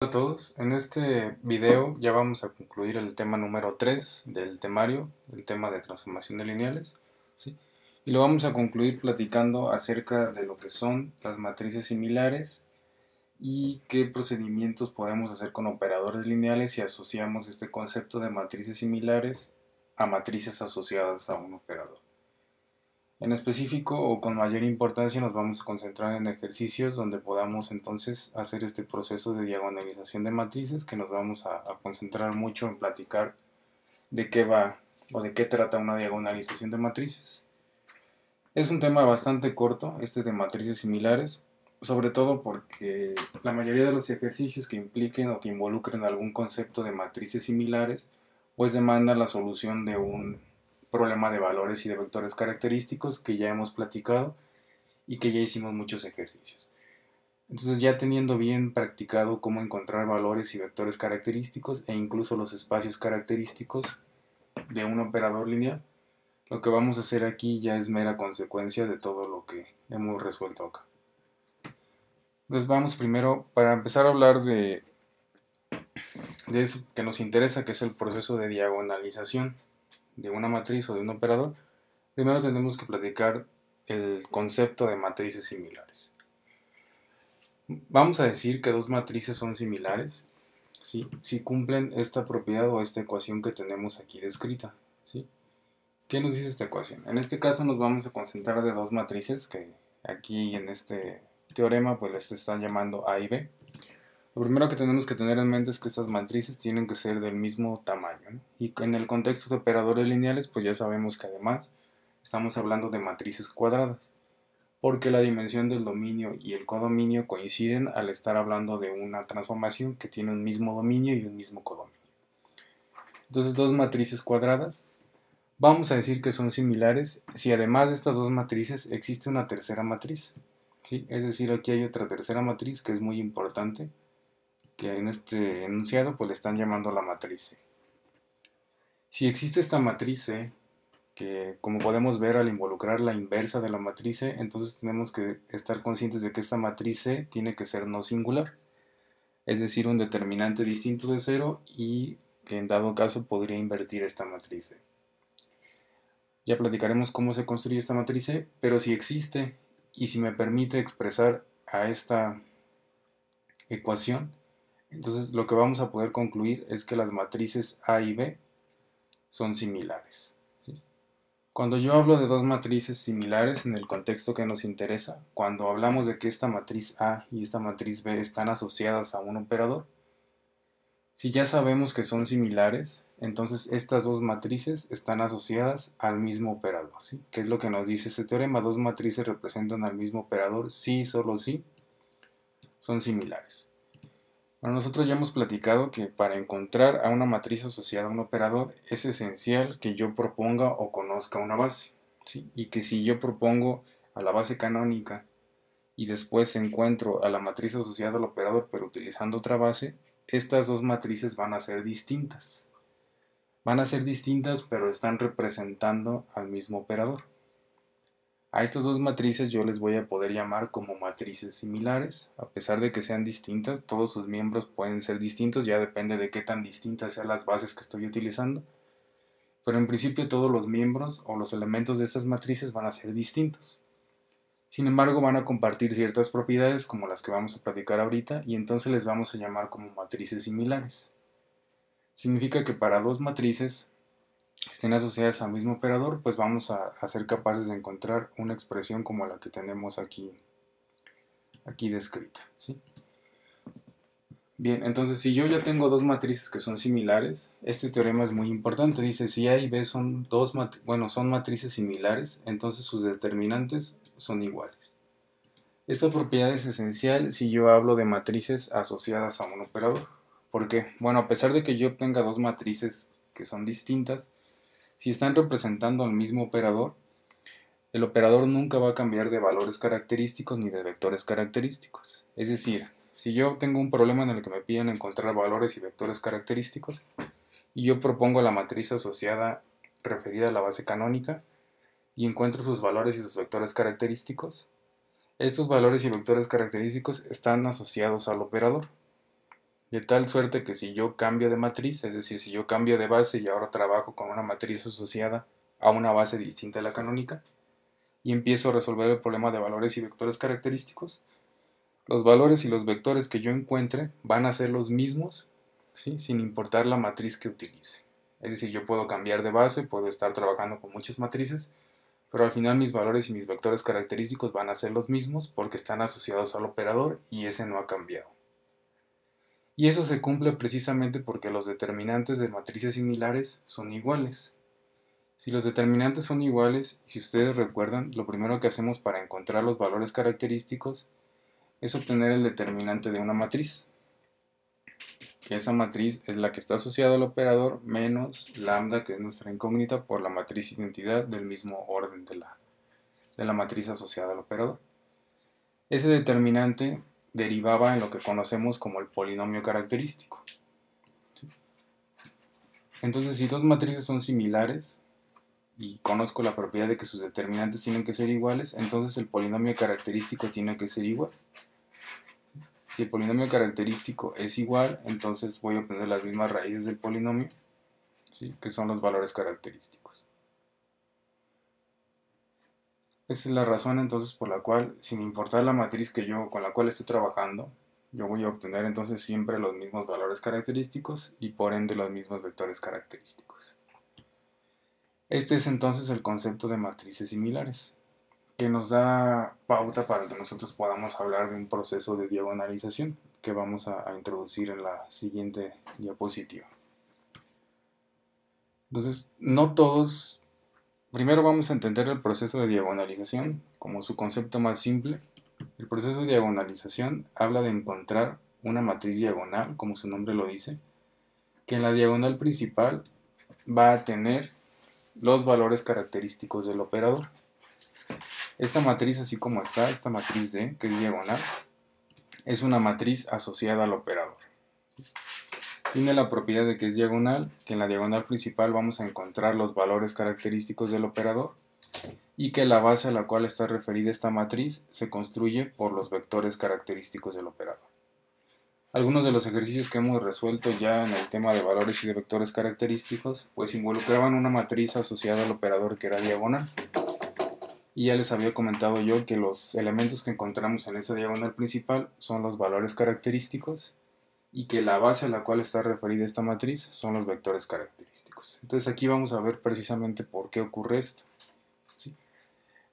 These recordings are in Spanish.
Hola a todos, en este video ya vamos a concluir el tema número 3 del temario, el tema de transformación de lineales, ¿sí? Y lo vamos a concluir platicando acerca de lo que son las matrices similares y qué procedimientos podemos hacer con operadores lineales si asociamos este concepto de matrices similares a matrices asociadas a un operador. En específico o con mayor importancia nos vamos a concentrar en ejercicios donde podamos entonces hacer este proceso de diagonalización de matrices, que nos vamos a concentrar mucho en platicar de qué va o de qué trata una diagonalización de matrices. Es un tema bastante corto este de matrices similares, sobre todo porque la mayoría de los ejercicios que impliquen o que involucren algún concepto de matrices similares pues demanda la solución de un problema de valores y de vectores característicos que ya hemos platicado y que ya hicimos muchos ejercicios. Entonces, ya teniendo bien practicado cómo encontrar valores y vectores característicos e incluso los espacios característicos de un operador lineal, lo que vamos a hacer aquí ya es mera consecuencia de todo lo que hemos resuelto acá. Entonces vamos primero, para empezar a hablar de eso que nos interesa, que es el proceso de diagonalización de una matriz o de un operador. Primero tenemos que platicar el concepto de matrices similares. Vamos a decir que dos matrices son similares, ¿sí? Si cumplen esta propiedad o esta ecuación que tenemos aquí descrita, ¿sí? ¿Qué nos dice esta ecuación? En este caso nos vamos a concentrar de dos matrices que aquí en este teorema pues les están llamando A y B. Lo primero que tenemos que tener en mente es que estas matrices tienen que ser del mismo tamaño, ¿no? Y en el contexto de operadores lineales pues ya sabemos que además estamos hablando de matrices cuadradas, porque la dimensión del dominio y el codominio coinciden al estar hablando de una transformación que tiene un mismo dominio y un mismo codominio. Entonces, dos matrices cuadradas, vamos a decir que son similares si además de estas dos matrices existe una tercera matriz, ¿sí? Es decir, aquí hay otra tercera matriz que es muy importante, que en este enunciado pues le están llamando la matriz C. Si existe esta matriz C, que como podemos ver al involucrar la inversa de la matriz C, entonces tenemos que estar conscientes de que esta matriz C tiene que ser no singular, es decir, un determinante distinto de 0 y que en dado caso podría invertir esta matriz C. Ya platicaremos cómo se construye esta matriz C, pero si existe y si me permite expresar a esta ecuación, entonces lo que vamos a poder concluir es que las matrices A y B son similares. Cuando yo hablo de dos matrices similares en el contexto que nos interesa, cuando hablamos de que esta matriz A y esta matriz B están asociadas a un operador, si ya sabemos que son similares, entonces estas dos matrices están asociadas al mismo operador, ¿sí? ¿Qué es lo que nos dice este teorema? Dos matrices representan al mismo operador si y solo si son similares. Bueno, nosotros ya hemos platicado que para encontrar a una matriz asociada a un operador es esencial que yo proponga o conozca una base, ¿sí? Y que si yo propongo a la base canónica y después encuentro a la matriz asociada al operador pero utilizando otra base, estas dos matrices van a ser distintas. Van a ser distintas pero están representando al mismo operador. A estas dos matrices yo les voy a poder llamar como matrices similares, a pesar de que sean distintas, todos sus miembros pueden ser distintos, ya depende de qué tan distintas sean las bases que estoy utilizando, pero en principio todos los miembros o los elementos de estas matrices van a ser distintos. Sin embargo, van a compartir ciertas propiedades como las que vamos a platicar ahorita y entonces les vamos a llamar como matrices similares. Significa que para dos matrices estén asociadas al mismo operador, pues vamos a ser capaces de encontrar una expresión como la que tenemos aquí descrita, ¿sí? Bien, entonces si yo ya tengo dos matrices que son similares, este teorema es muy importante. Dice, si A y B son son matrices similares, entonces sus determinantes son iguales. Esta propiedad es esencial si yo hablo de matrices asociadas a un operador. ¿Por qué? Bueno, a pesar de que yo tenga dos matrices que son distintas, si están representando al mismo operador, el operador nunca va a cambiar de valores característicos ni de vectores característicos. Es decir, si yo tengo un problema en el que me piden encontrar valores y vectores característicos, y yo propongo la matriz asociada referida a la base canónica, y encuentro sus valores y sus vectores característicos, estos valores y vectores característicos están asociados al operador. De tal suerte que si yo cambio de matriz, es decir, si yo cambio de base y ahora trabajo con una matriz asociada a una base distinta a la canónica, y empiezo a resolver el problema de valores y vectores característicos, los valores y los vectores que yo encuentre van a ser los mismos, ¿sí? Sin importar la matriz que utilice. Es decir, yo puedo cambiar de base, puedo estar trabajando con muchas matrices, pero al final mis valores y mis vectores característicos van a ser los mismos porque están asociados al operador y ese no ha cambiado. Y eso se cumple precisamente porque los determinantes de matrices similares son iguales. Si los determinantes son iguales, y si ustedes recuerdan, lo primero que hacemos para encontrar los valores característicos es obtener el determinante de una matriz, que esa matriz es la que está asociada al operador menos lambda, que es nuestra incógnita, por la matriz identidad del mismo orden de la matriz asociada al operador. Ese determinante derivaba en lo que conocemos como el polinomio característico. Entonces, si dos matrices son similares y conozco la propiedad de que sus determinantes tienen que ser iguales, entonces el polinomio característico tiene que ser igual. Si el polinomio característico es igual, entonces voy a obtener las mismas raíces del polinomio, ¿sí? Que son los valores característicos. Esa es la razón entonces por la cual, sin importar la matriz con la cual esté trabajando, yo voy a obtener entonces siempre los mismos valores característicos y por ende los mismos vectores característicos. Este es entonces el concepto de matrices similares, que nos da pauta para que nosotros podamos hablar de un proceso de diagonalización que vamos a introducir en la siguiente diapositiva. Entonces, no todos... Primero vamos a entender el proceso de diagonalización como su concepto más simple. El proceso de diagonalización habla de encontrar una matriz diagonal, como su nombre lo dice, que en la diagonal principal va a tener los valores característicos del operador. Esta matriz, así como está, esta matriz D, que es diagonal, es una matriz asociada al operador. Tiene la propiedad de que es diagonal, que en la diagonal principal vamos a encontrar los valores característicos del operador y que la base a la cual está referida esta matriz se construye por los vectores característicos del operador. Algunos de los ejercicios que hemos resuelto ya en el tema de valores y de vectores característicos pues involucraban una matriz asociada al operador que era diagonal. Y ya les había comentado yo que los elementos que encontramos en esa diagonal principal son los valores característicos y que la base a la cual está referida esta matriz son los vectores característicos. Entonces aquí vamos a ver precisamente por qué ocurre esto, ¿sí?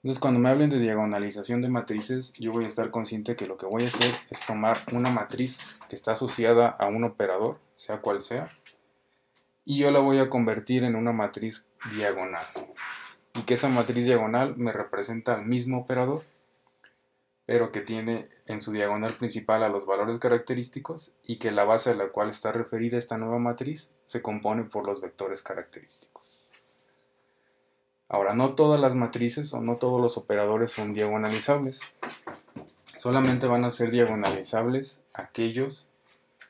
Entonces cuando me hablen de diagonalización de matrices, yo voy a estar consciente que lo que voy a hacer es tomar una matriz que está asociada a un operador, sea cual sea, y yo la voy a convertir en una matriz diagonal. Y que esa matriz diagonal me representa al mismo operador, pero que tiene en su diagonal principal a los valores característicos y que la base a la cual está referida esta nueva matriz se compone por los vectores característicos. Ahora, no todas las matrices o no todos los operadores son diagonalizables. Solamente van a ser diagonalizables aquellos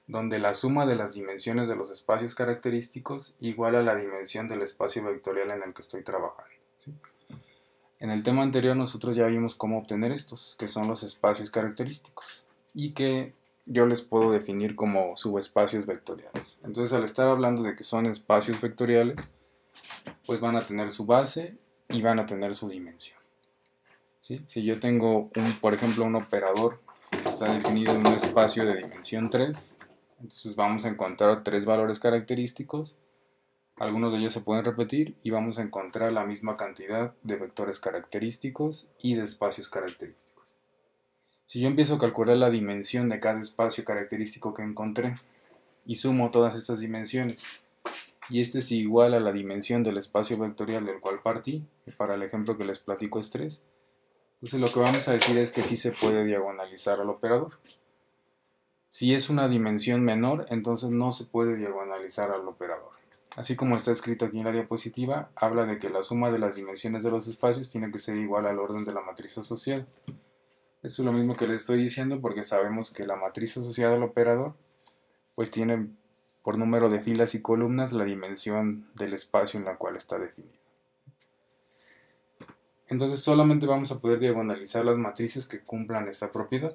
donde la suma de las dimensiones de los espacios característicos iguala a la dimensión del espacio vectorial en el que estoy trabajando, ¿sí? En el tema anterior nosotros ya vimos cómo obtener estos, que son los espacios característicos, y que yo les puedo definir como subespacios vectoriales. Entonces, al estar hablando de que son espacios vectoriales, pues van a tener su base y van a tener su dimensión, ¿sí? Si yo tengo, por ejemplo, un operador que está definido en un espacio de dimensión 3, entonces vamos a encontrar tres valores característicos. Algunos de ellos se pueden repetir y vamos a encontrar la misma cantidad de vectores característicos y de espacios característicos. Si yo empiezo a calcular la dimensión de cada espacio característico que encontré y sumo todas estas dimensiones y este es igual a la dimensión del espacio vectorial del cual partí, que para el ejemplo que les platico es 3, entonces lo que vamos a decir es que sí se puede diagonalizar al operador. Si es una dimensión menor, entonces no se puede diagonalizar al operador. Así como está escrito aquí en la diapositiva, habla de que la suma de las dimensiones de los espacios tiene que ser igual al orden de la matriz asociada. Eso es lo mismo que les estoy diciendo porque sabemos que la matriz asociada al operador pues tiene por número de filas y columnas la dimensión del espacio en la cual está definido. Entonces solamente vamos a poder diagonalizar las matrices que cumplan esta propiedad.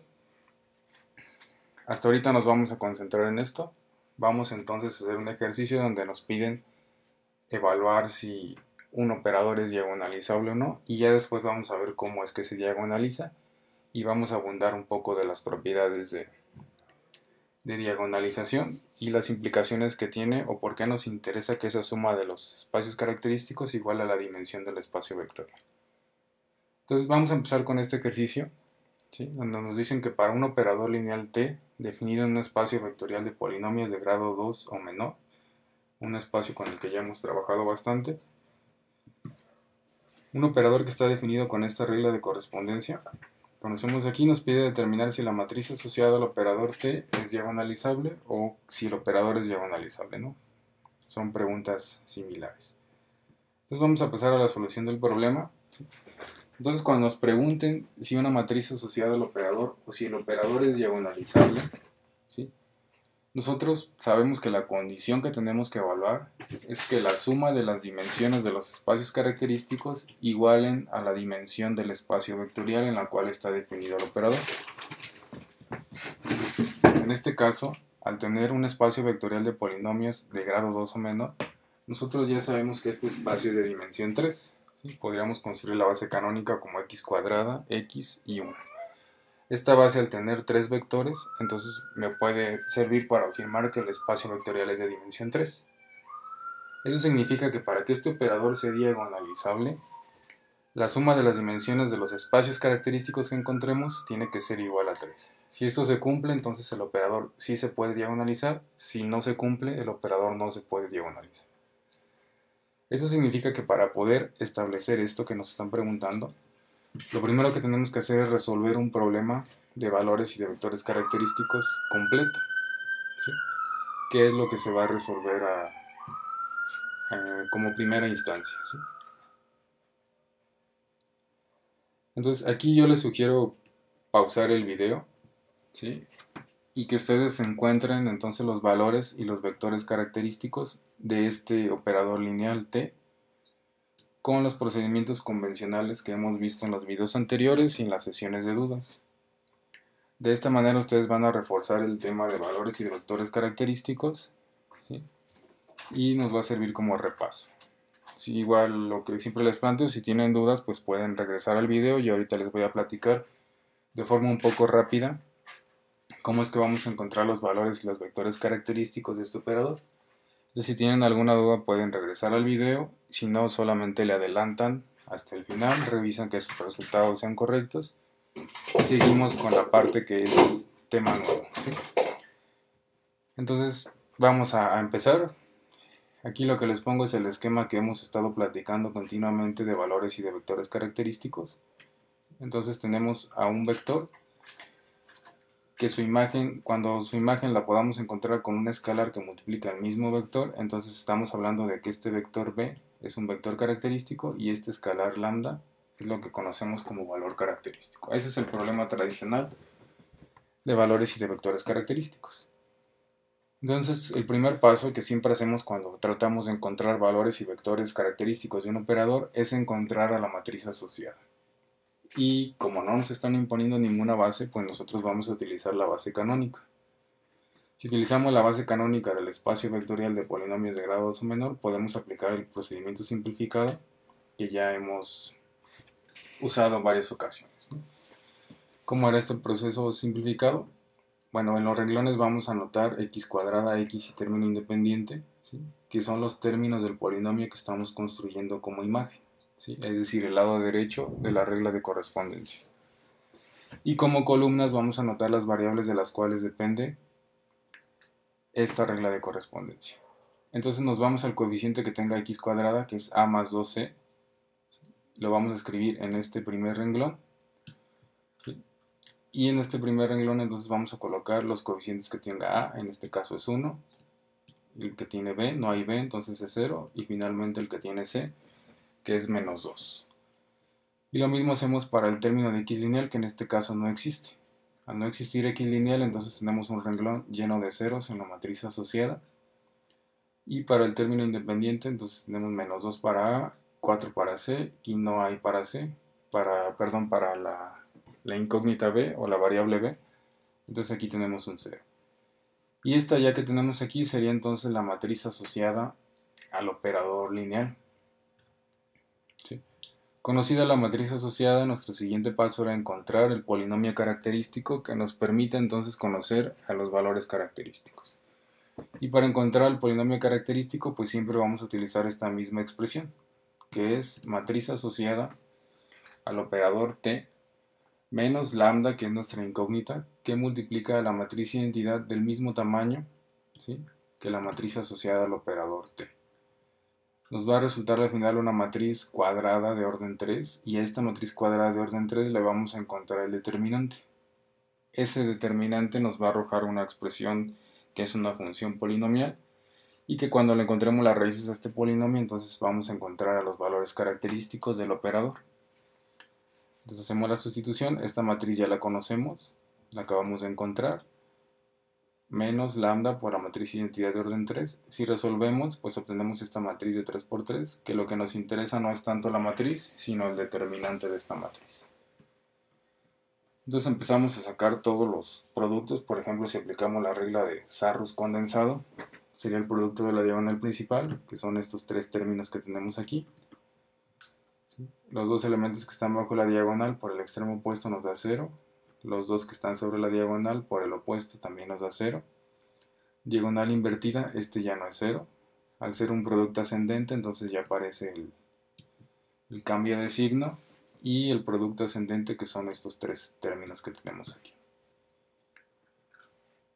Hasta ahorita nos vamos a concentrar en esto. Vamos entonces a hacer un ejercicio donde nos piden evaluar si un operador es diagonalizable o no, y ya después vamos a ver cómo es que se diagonaliza y vamos a abundar un poco de las propiedades de diagonalización y las implicaciones que tiene o por qué nos interesa que esa suma de los espacios característicos igual a la dimensión del espacio vectorial. Entonces vamos a empezar con este ejercicio, ¿sí? Donde nos dicen que para un operador lineal t definido en un espacio vectorial de polinomios de grado 2 o menor, un espacio con el que ya hemos trabajado bastante, un operador que está definido con esta regla de correspondencia, conocemos aquí, nos pide determinar si la matriz asociada al operador t es diagonalizable o si el operador es diagonalizable, ¿no? Son preguntas similares. Entonces vamos a pasar a la solución del problema. Entonces cuando nos pregunten si una matriz asociada al operador o si el operador es diagonalizable, ¿sí? Nosotros sabemos que la condición que tenemos que evaluar es que la suma de las dimensiones de los espacios característicos igualen a la dimensión del espacio vectorial en la cual está definido el operador. En este caso, al tener un espacio vectorial de polinomios de grado 2 o menor, nosotros ya sabemos que este espacio es de dimensión 3. ¿Sí? Podríamos construir la base canónica como x cuadrada, x y 1. Esta base, al tener 3 vectores, entonces me puede servir para afirmar que el espacio vectorial es de dimensión 3. Eso significa que para que este operador sea diagonalizable, la suma de las dimensiones de los espacios característicos que encontremos tiene que ser igual a 3. Si esto se cumple, entonces el operador sí se puede diagonalizar. Si no se cumple, el operador no se puede diagonalizar. Eso significa que para poder establecer esto que nos están preguntando, lo primero que tenemos que hacer es resolver un problema de valores y de vectores característicos completo, ¿sí? ¿Qué es lo que se va a resolver como primera instancia? ¿Sí? Entonces aquí yo les sugiero pausar el video, ¿sí? Y que ustedes encuentren entonces los valores y los vectores característicos de este operador lineal t con los procedimientos convencionales que hemos visto en los videos anteriores y en las sesiones de dudas. De esta manera ustedes van a reforzar el tema de valores y de vectores característicos, ¿sí? Y nos va a servir como repaso. Sí, igual lo que siempre les planteo, si tienen dudas pues pueden regresar al video y ahorita les voy a platicar de forma un poco rápida cómo es que vamos a encontrar los valores y los vectores característicos de este operador. Entonces, si tienen alguna duda pueden regresar al video, si no solamente le adelantan hasta el final, revisan que sus resultados sean correctos y seguimos con la parte que es tema nuevo, ¿sí? Entonces vamos a empezar. Aquí lo que les pongo es el esquema que hemos estado platicando continuamente de valores y de vectores característicos. Entonces tenemos a un vector que su imagen, cuando su imagen la podamos encontrar con un escalar que multiplica el mismo vector, entonces estamos hablando de que este vector b es un vector característico y este escalar lambda es lo que conocemos como valor característico. Ese es el problema tradicional de valores y de vectores característicos. Entonces, el primer paso que siempre hacemos cuando tratamos de encontrar valores y vectores característicos de un operador es encontrar a la matriz asociada. Y como no nos están imponiendo ninguna base, pues nosotros vamos a utilizar la base canónica. Si utilizamos la base canónica del espacio vectorial de polinomios de grado 2 o menor, podemos aplicar el procedimiento simplificado que ya hemos usado en varias ocasiones, ¿no? ¿Cómo era este proceso simplificado? Bueno, en los renglones vamos a anotar x cuadrada, x y término independiente, ¿sí? Que son los términos del polinomio que estamos construyendo como imagen, ¿sí? Es decir, el lado derecho de la regla de correspondencia. Y como columnas vamos a anotar las variables de las cuales depende esta regla de correspondencia. Entonces nos vamos al coeficiente que tenga x cuadrada, que es a más 2c. Lo vamos a escribir en este primer renglón. Y en este primer renglón entonces vamos a colocar los coeficientes que tenga a, en este caso es 1, el que tiene b, no hay b, entonces es 0, y finalmente el que tiene c, que es menos 2. Y lo mismo hacemos para el término de x lineal, que en este caso no existe. Al no existir x lineal, entonces tenemos un renglón lleno de ceros en la matriz asociada. Y para el término independiente, entonces tenemos menos 2 para a, 4 para c, y no hay para c, para la incógnita b o la variable b, Entonces aquí tenemos un 0. Y esta ya que tenemos aquí sería entonces la matriz asociada al operador lineal. ¿Sí? Conocida la matriz asociada, nuestro siguiente paso era encontrar el polinomio característico que nos permite entonces conocer a los valores característicos. Y para encontrar el polinomio característico, pues siempre vamos a utilizar esta misma expresión, que es matriz asociada al operador t menos lambda, que es nuestra incógnita, que multiplica la matriz identidad del mismo tamaño, ¿sí?, que la matriz asociada al operador t. Nos va a resultar al final una matriz cuadrada de orden 3, y a esta matriz cuadrada de orden 3 le vamos a encontrar el determinante. Ese determinante nos va a arrojar una expresión que es una función polinomial, y que cuando le encontremos las raíces a este polinomio, entonces vamos a encontrar a los valores característicos del operador. Entonces hacemos la sustitución, esta matriz ya la conocemos, la acabamos de encontrar, menos lambda por la matriz identidad de orden 3. Si resolvemos, pues obtenemos esta matriz de 3 por 3, que lo que nos interesa no es tanto la matriz, sino el determinante de esta matriz. Entonces empezamos a sacar todos los productos. Por ejemplo, si aplicamos la regla de Sarrus condensado, sería el producto de la diagonal principal, que son estos tres términos que tenemos aquí. Los dos elementos que están bajo la diagonal por el extremo opuesto nos da 0. Los dos que están sobre la diagonal por el opuesto también nos da 0. Diagonal invertida, este ya no es 0. Al ser un producto ascendente, entonces ya aparece el cambio de signo. Y el producto ascendente, que son estos tres términos que tenemos aquí.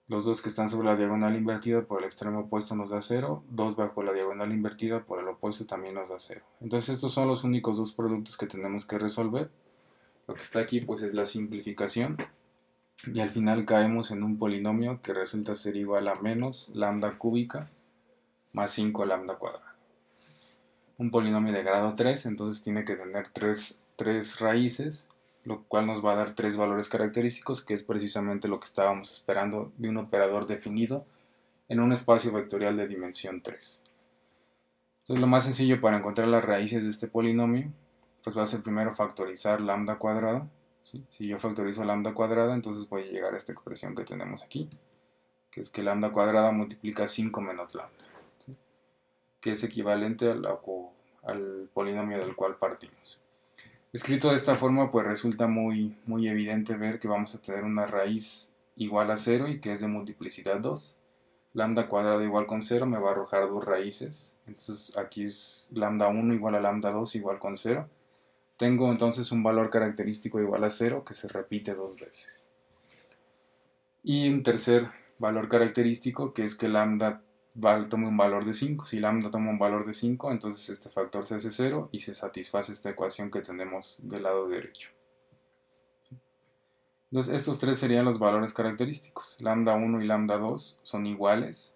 Los dos que están sobre la diagonal invertida por el extremo opuesto nos da 0. 2 bajo la diagonal invertida por el opuesto también nos da 0. Entonces estos son los únicos dos productos que tenemos que resolver. Lo que está aquí pues es la simplificación. Y al final caemos en un polinomio que resulta ser igual a menos lambda cúbica más 5 lambda cuadrada. Un polinomio de grado 3, entonces tiene que tener tres raíces, lo cual nos va a dar tres valores característicos, que es precisamente lo que estábamos esperando de un operador definido en un espacio vectorial de dimensión 3. Entonces lo más sencillo para encontrar las raíces de este polinomio, pues va a ser primero factorizar lambda cuadrada. ¿Sí? Si yo factorizo lambda cuadrada, entonces voy a llegar a esta expresión que tenemos aquí, que es que lambda cuadrada multiplica 5 menos lambda, ¿sí?, que es equivalente al polinomio del cual partimos. Escrito de esta forma, pues resulta muy evidente ver que vamos a tener una raíz igual a 0 y que es de multiplicidad 2. Lambda cuadrada igual con 0 me va a arrojar dos raíces. Entonces aquí es lambda 1 igual a lambda 2 igual con 0. Tengo entonces un valor característico igual a 0 que se repite dos veces. Y un tercer valor característico, que es que lambda toma un valor de 5. Si lambda toma un valor de 5, entonces este factor se hace 0 y se satisface esta ecuación que tenemos del lado derecho. Entonces estos tres serían los valores característicos. Lambda 1 y lambda 2 son iguales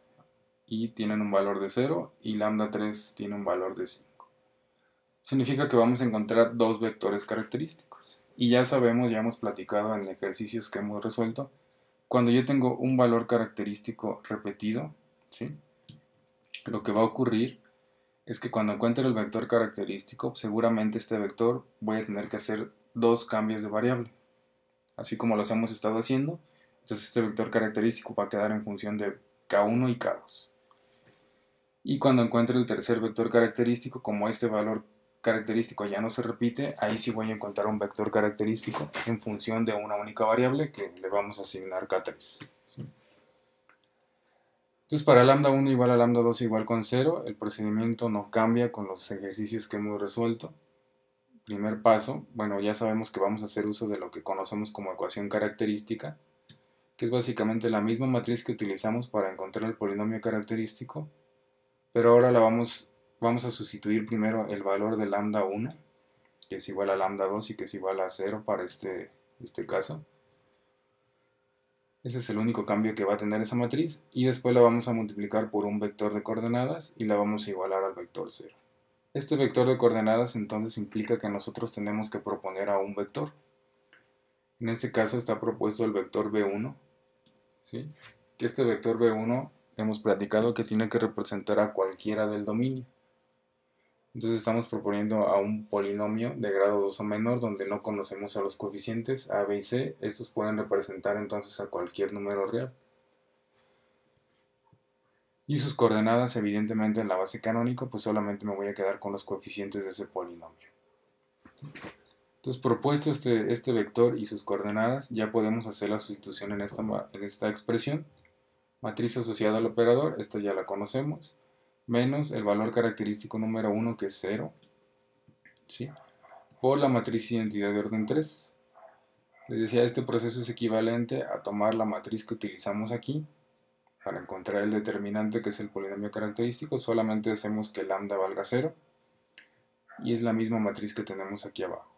y tienen un valor de 0, y lambda 3 tiene un valor de 5. Significa que vamos a encontrar dos vectores característicos. Y ya sabemos, ya hemos platicado en ejercicios que hemos resuelto, cuando yo tengo un valor característico repetido, ¿sí?, lo que va a ocurrir es que cuando encuentre el vector característico, seguramente este vector voy a tener que hacer dos cambios de variable. Así como los hemos estado haciendo, entonces este vector característico va a quedar en función de K1 y K2. Y cuando encuentre el tercer vector característico, como este valor característico ya no se repite, ahí sí voy a encontrar un vector característico en función de una única variable que le vamos a asignar K3. ¿Sí? Entonces para lambda 1 igual a lambda 2 igual con 0, el procedimiento no cambia con los ejercicios que hemos resuelto. Primer paso, bueno, ya sabemos que vamos a hacer uso de lo que conocemos como ecuación característica, que es básicamente la misma matriz que utilizamos para encontrar el polinomio característico, pero ahora vamos a sustituir primero el valor de lambda 1, que es igual a lambda 2 y que es igual a 0 para este caso. Ese es el único cambio que va a tener esa matriz, y después la vamos a multiplicar por un vector de coordenadas y la vamos a igualar al vector 0. Este vector de coordenadas entonces implica que nosotros tenemos que proponer a un vector. En este caso está propuesto el vector b1, ¿sí?, que este vector b1 hemos platicado que tiene que representar a cualquiera del dominio. Entonces estamos proponiendo a un polinomio de grado 2 o menor donde no conocemos a los coeficientes a, b y c. Estos pueden representar entonces a cualquier número real. Y sus coordenadas, evidentemente en la base canónica, pues solamente me voy a quedar con los coeficientes de ese polinomio. Entonces, propuesto este vector y sus coordenadas, ya podemos hacer la sustitución en esta expresión. Matriz asociada al operador, esta ya la conocemos, menos el valor característico número 1, que es 0, ¿sí? Por la matriz identidad de orden 3. Les decía, este proceso es equivalente a tomar la matriz que utilizamos aquí para encontrar el determinante, que es el polinomio característico. Solamente hacemos que lambda valga 0 y es la misma matriz que tenemos aquí abajo.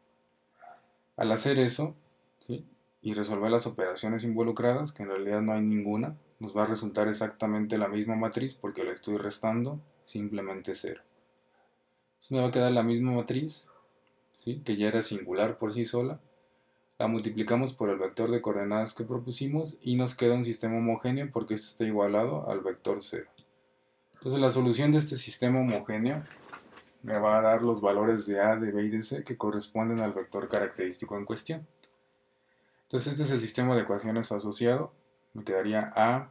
Al hacer eso, ¿sí?, y resolver las operaciones involucradas, que en realidad no hay ninguna, nos va a resultar exactamente la misma matriz porque le estoy restando simplemente 0. Entonces me va a quedar la misma matriz, ¿sí?, que ya era singular por sí sola. La multiplicamos por el vector de coordenadas que propusimos y nos queda un sistema homogéneo porque esto está igualado al vector 0. Entonces la solución de este sistema homogéneo me va a dar los valores de a, de b y de c que corresponden al vector característico en cuestión. Entonces este es el sistema de ecuaciones asociado. Me quedaría a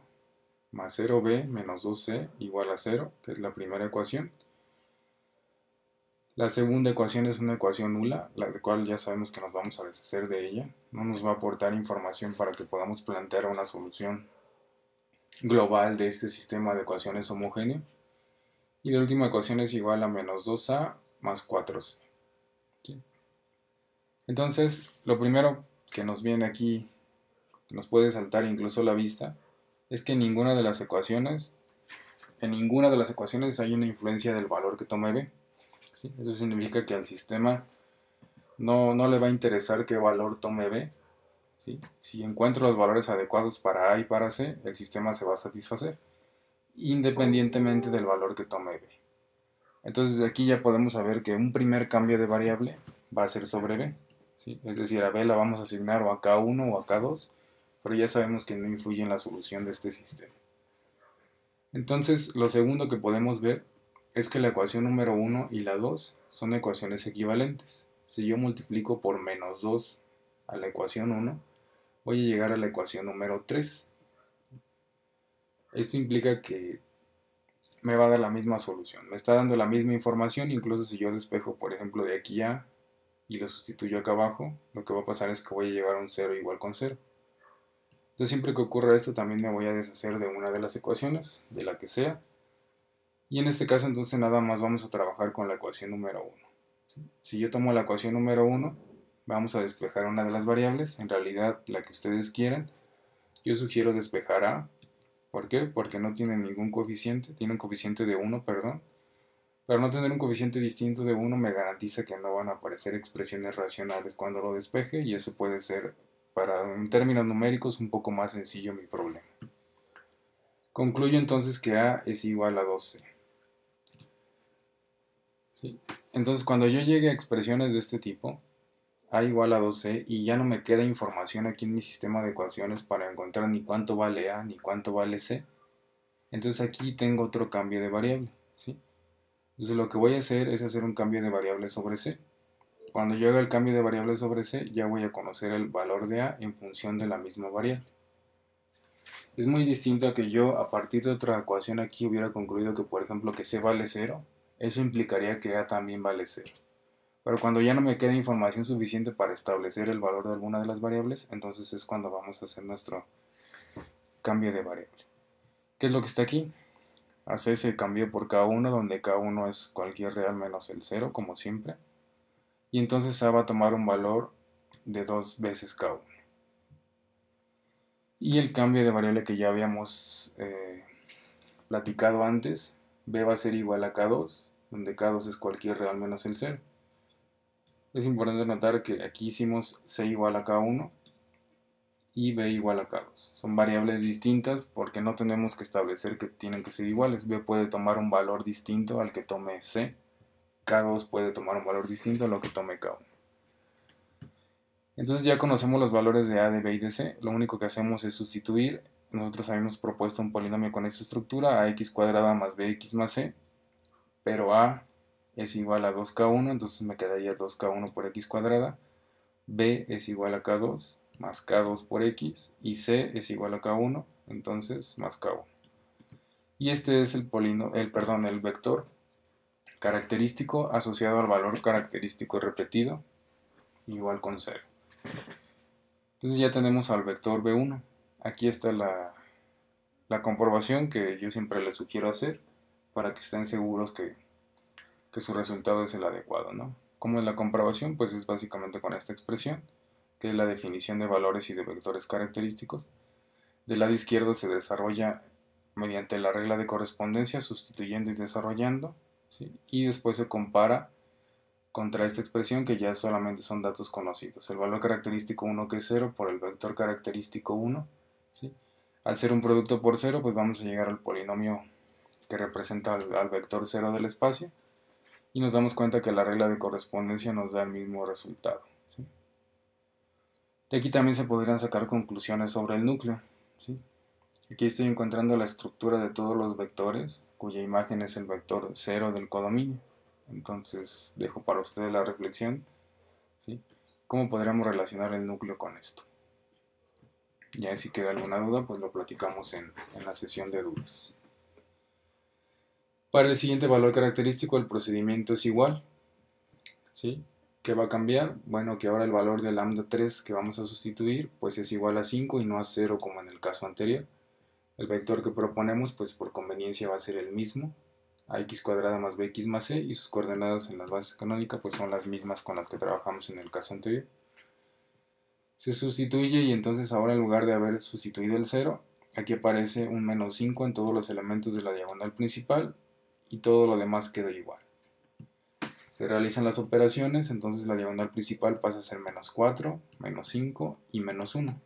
más 0b menos 2c igual a 0, que es la primera ecuación. La segunda ecuación es una ecuación nula, la cual ya sabemos que nos vamos a deshacer de ella. No nos va a aportar información para que podamos plantear una solución global de este sistema de ecuaciones homogéneo. Y la última ecuación es igual a menos 2a más 4c. ¿Sí? Entonces, lo primero que nos viene aquí, que nos puede saltar incluso a la vista, es que en ninguna de las ecuaciones hay una influencia del valor que tome b. ¿Sí? Eso significa que al sistema no le va a interesar qué valor tome b. ¿Sí? Si encuentro los valores adecuados para a y para c, el sistema se va a satisfacer, independientemente del valor que tome b. Entonces de aquí ya podemos saber que un primer cambio de variable va a ser sobre b. ¿Sí? Es decir, a b la vamos a asignar o a k1 o a k2, pero ya sabemos que no influye en la solución de este sistema. Entonces, lo segundo que podemos ver es que la ecuación número 1 y la 2 son ecuaciones equivalentes. Si yo multiplico por menos 2 a la ecuación 1, voy a llegar a la ecuación número 3. Esto implica que me va a dar la misma solución. Me está dando la misma información, incluso si yo despejo, por ejemplo, de aquí a y lo sustituyo acá abajo, lo que va a pasar es que voy a llevar a un 0 igual con 0. Entonces siempre que ocurra esto también me voy a deshacer de una de las ecuaciones, de la que sea. Y en este caso entonces nada más vamos a trabajar con la ecuación número 1. Si yo tomo la ecuación número 1, vamos a despejar una de las variables, en realidad la que ustedes quieran. Yo sugiero despejar a. ¿Por qué? Porque no tiene ningún coeficiente, tiene un coeficiente de 1, perdón. Pero no tener un coeficiente distinto de 1 me garantiza que no van a aparecer expresiones racionales cuando lo despeje, y eso puede ser, en términos numéricos, un poco más sencillo mi problema. Concluyo entonces que a es igual a 2c. ¿Sí? Entonces cuando yo llegue a expresiones de este tipo, a igual a 2c, y ya no me queda información aquí en mi sistema de ecuaciones para encontrar ni cuánto vale a ni cuánto vale c, entonces aquí tengo otro cambio de variable. ¿Sí? Entonces lo que voy a hacer es hacer un cambio de variable sobre c. Cuando yo haga el cambio de variable sobre c, ya voy a conocer el valor de a en función de la misma variable. Es muy distinto a que yo a partir de otra ecuación aquí hubiera concluido que, por ejemplo, que c vale 0. Eso implicaría que a también vale 0. Pero cuando ya no me queda información suficiente para establecer el valor de alguna de las variables, entonces es cuando vamos a hacer nuestro cambio de variable. ¿Qué es lo que está aquí? A c se cambió por k1, donde k1 es cualquier real menos el 0, como siempre. Y entonces a va a tomar un valor de 2 veces k1. Y el cambio de variable que ya habíamos platicado antes, b va a ser igual a k2, donde k2 es cualquier real menos el 0. Es importante notar que aquí hicimos c igual a k1 y b igual a k2. Son variables distintas porque no tenemos que establecer que tienen que ser iguales. B puede tomar un valor distinto al que tome c. K2 puede tomar un valor distinto a lo que tome K1. Entonces ya conocemos los valores de a, de b y de c. Lo único que hacemos es sustituir. Nosotros habíamos propuesto un polinomio con esta estructura, ax cuadrada más bx más c, pero a es igual a 2k1, entonces me quedaría 2k1 por x cuadrada. B es igual a k2 más k2 por x, y c es igual a k1, entonces más k1. Y este es el vector característico asociado al valor característico repetido, igual con 0. Entonces ya tenemos al vector b1. Aquí está la comprobación que yo siempre les sugiero hacer para que estén seguros que su resultado es el adecuado, ¿no? ¿Cómo es la comprobación? Pues es básicamente con esta expresión, que es la definición de valores y de vectores característicos. Del lado izquierdo se desarrolla mediante la regla de correspondencia, sustituyendo y desarrollando, ¿sí? Y después se compara contra esta expresión, que ya solamente son datos conocidos. El valor característico 1, que es 0, por el vector característico 1, ¿sí? Al ser un producto por 0, pues vamos a llegar al polinomio que representa al vector 0 del espacio, y nos damos cuenta que la regla de correspondencia nos da el mismo resultado, ¿sí? De aquí también se podrían sacar conclusiones sobre el núcleo, ¿sí? Aquí estoy encontrando la estructura de todos los vectores, cuya imagen es el vector 0 del codominio. Entonces dejo para ustedes la reflexión, ¿sí? ¿Cómo podríamos relacionar el núcleo con esto? Ya si queda alguna duda, pues lo platicamos en la sesión de dudas. Para el siguiente valor característico el procedimiento es igual, ¿sí? ¿Qué va a cambiar? Bueno, que ahora el valor de lambda 3 que vamos a sustituir pues es igual a 5 y no a 0 como en el caso anterior. El vector que proponemos pues por conveniencia va a ser el mismo, ax cuadrada más bx más c, y sus coordenadas en las bases canónicas pues son las mismas con las que trabajamos en el caso anterior. Se sustituye y entonces ahora en lugar de haber sustituido el 0, aquí aparece un menos 5 en todos los elementos de la diagonal principal y todo lo demás queda igual. Se realizan las operaciones, entonces la diagonal principal pasa a ser menos 4, menos 5 y menos 1.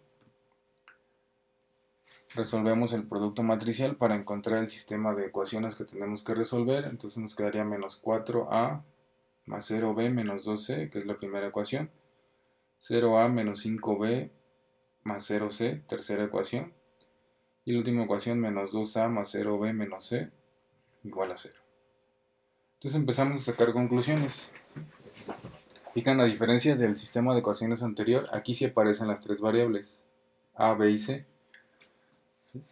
Resolvemos el producto matricial para encontrar el sistema de ecuaciones que tenemos que resolver, entonces nos quedaría menos 4a más 0b menos 2c, que es la primera ecuación, 0a menos 5b más 0c, tercera ecuación, y la última ecuación menos 2a más 0b menos c igual a 0. Entonces empezamos a sacar conclusiones. Fijan, a diferencia del sistema de ecuaciones anterior, aquí sí aparecen las tres variables, a, b y c.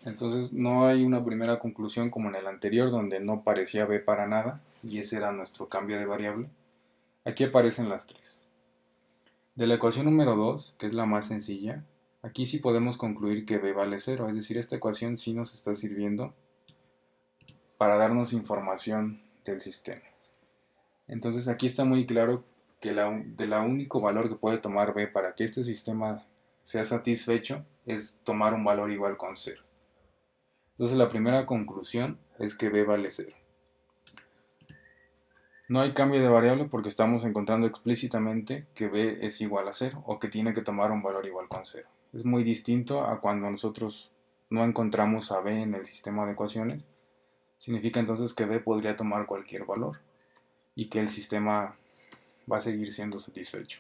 Entonces no hay una primera conclusión como en el anterior, donde no parecía b para nada, y ese era nuestro cambio de variable. Aquí aparecen las tres. De la ecuación número 2, que es la más sencilla, aquí sí podemos concluir que b vale 0, es decir, esta ecuación sí nos está sirviendo para darnos información del sistema. Entonces aquí está muy claro que el único valor que puede tomar b para que este sistema sea satisfecho es tomar un valor igual con 0. Entonces la primera conclusión es que b vale 0. No hay cambio de variable porque estamos encontrando explícitamente que b es igual a 0 o que tiene que tomar un valor igual con 0. Es muy distinto a cuando nosotros no encontramos a b en el sistema de ecuaciones. Significa entonces que b podría tomar cualquier valor y que el sistema va a seguir siendo satisfecho.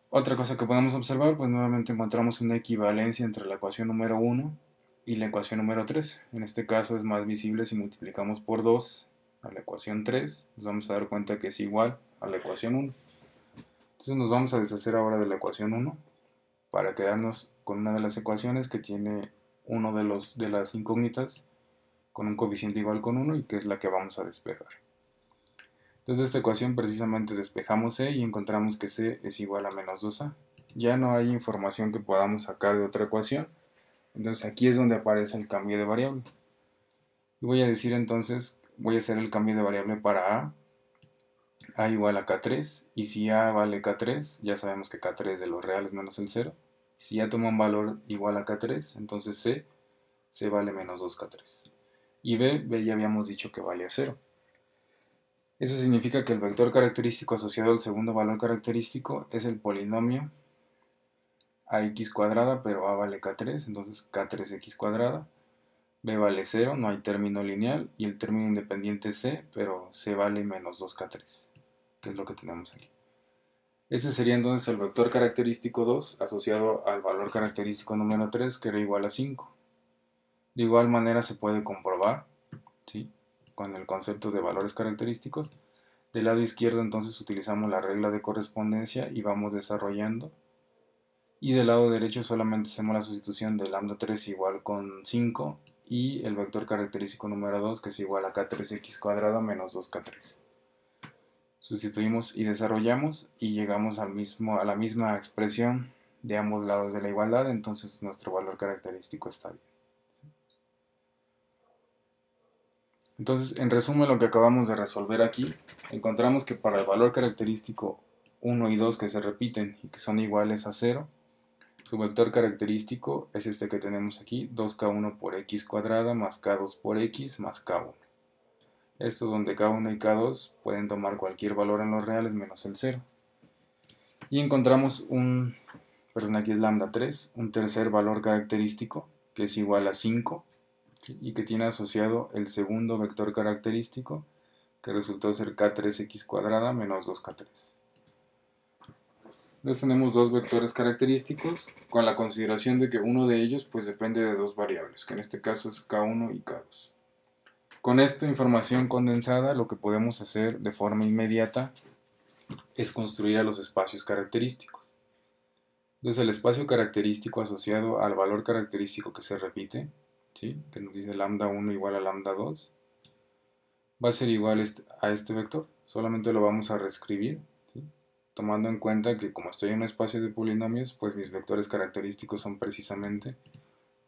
Otra cosa que podemos observar, pues nuevamente encontramos una equivalencia entre la ecuación número 1 y la ecuación número 3. En este caso es más visible si multiplicamos por 2 a la ecuación 3, nos vamos a dar cuenta que es igual a la ecuación 1. Entonces nos vamos a deshacer ahora de la ecuación 1 para quedarnos con una de las ecuaciones que tiene uno de las incógnitas con un coeficiente igual con 1 y que es la que vamos a despejar. Entonces de esta ecuación precisamente despejamos c y encontramos que c es igual a menos 2a. Ya no hay información que podamos sacar de otra ecuación, entonces aquí es donde aparece el cambio de variable. Y voy a decir entonces, voy a hacer el cambio de variable para a igual a k3, y si a vale k3, ya sabemos que k3 es de los reales menos el 0. Si ya toma un valor igual a k3, entonces c vale menos 2k3. Y b ya habíamos dicho que vale a 0. Eso significa que el vector característico asociado al segundo valor característico es el polinomio ax cuadrada, pero a vale k3, entonces k3x cuadrada. B vale 0, no hay término lineal, y el término independiente es c, pero c vale menos 2k3, que es lo que tenemos aquí. Este sería entonces el vector característico 2 asociado al valor característico número 3, que era igual a 5. De igual manera se puede comprobar, ¿sí?, con el concepto de valores característicos. Del lado izquierdo entonces utilizamos la regla de correspondencia y vamos desarrollando. Y del lado derecho solamente hacemos la sustitución de lambda 3 igual con 5 y el vector característico número 2 que es igual a k3x cuadrado menos 2k3. Sustituimos y desarrollamos y llegamos a la misma expresión de ambos lados de la igualdad, entonces nuestro valor característico está bien. Entonces, en resumen, lo que acabamos de resolver aquí, encontramos que para el valor característico 1 y 2 que se repiten y que son iguales a 0, su vector característico es este que tenemos aquí, 2k1 por x cuadrada más k2 por x más k1. Esto donde k1 y k2 pueden tomar cualquier valor en los reales menos el 0. Y encontramos aquí es lambda 3, un tercer valor característico que es igual a 5 y que tiene asociado el segundo vector característico que resultó ser k3x cuadrada menos 2k3. Entonces tenemos dos vectores característicos con la consideración de que uno de ellos pues depende de dos variables, que en este caso es k1 y k2. Con esta información condensada lo que podemos hacer de forma inmediata es construir a los espacios característicos. Entonces el espacio característico asociado al valor característico que se repite, ¿sí?, que nos dice lambda 1 igual a lambda 2, va a ser igual a este vector, solamente lo vamos a reescribir, ¿sí?, tomando en cuenta que como estoy en un espacio de polinomios, pues mis vectores característicos son precisamente